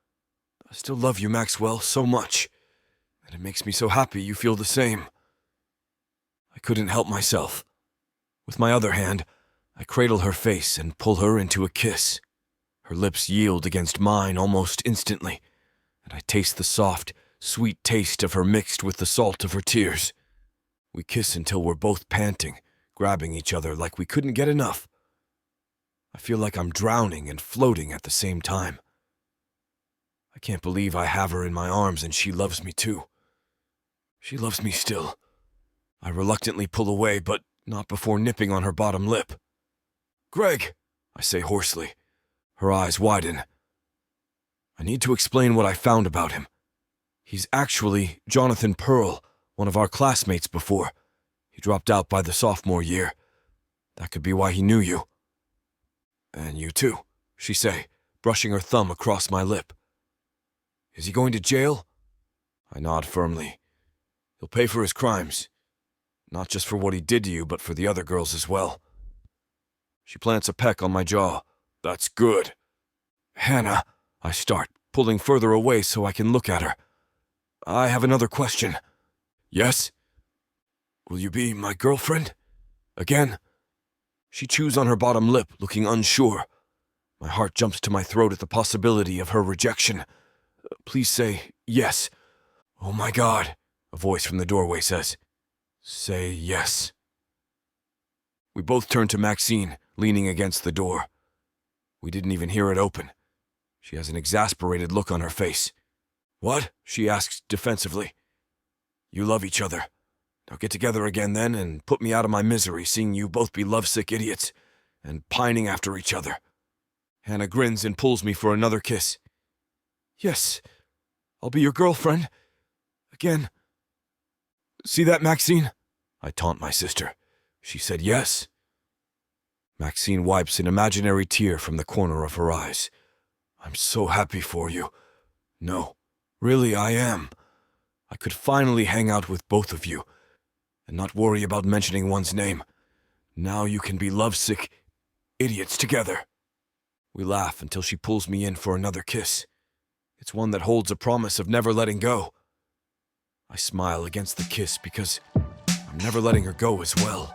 I still love you, Maxwell, so much. And it makes me so happy you feel the same." I couldn't help myself. With my other hand, I cradle her face and pull her into a kiss. Her lips yield against mine almost instantly, and I taste the soft, sweet taste of her mixed with the salt of her tears. We kiss until we're both panting, grabbing each other like we couldn't get enough. I feel like I'm drowning and floating at the same time. I can't believe I have her in my arms and she loves me too. She loves me still. I reluctantly pull away, but not before nipping on her bottom lip. "Greg," I say hoarsely. Her eyes widen. I need to explain what I found about him. He's actually Jonathan Pearl, one of our classmates before. He dropped out by the sophomore year. That could be why he knew you. "And you too," she say, brushing her thumb across my lip. "Is he going to jail?" I nod firmly. "He'll pay for his crimes. Not just for what he did to you, but for the other girls as well." She plants a peck on my jaw. "That's good." "Hanna," I start, pulling further away so I can look at her. "I have another question." "Yes?" "Will you be my girlfriend? Again?" She chews on her bottom lip, looking unsure. My heart jumps to my throat at the possibility of her rejection. "Please say yes." "Oh my God," a voice from the doorway says. "Say yes." We both turn to Maxine, leaning against the door. We didn't even hear it open. She has an exasperated look on her face. "What?" she asks defensively. "You love each other. Now get together again then and put me out of my misery seeing you both be lovesick idiots and pining after each other." Hanna grins and pulls me for another kiss. "Yes, I'll be your girlfriend. Again. See that, Maxine?" I taunt my sister. She said yes. Maxine wipes an imaginary tear from the corner of her eyes. "I'm so happy for you. No, really I am. I could finally hang out with both of you and not worry about mentioning one's name. Now you can be lovesick idiots together." We laugh until she pulls me in for another kiss. It's one that holds a promise of never letting go. I smile against the kiss because I'm never letting her go as well.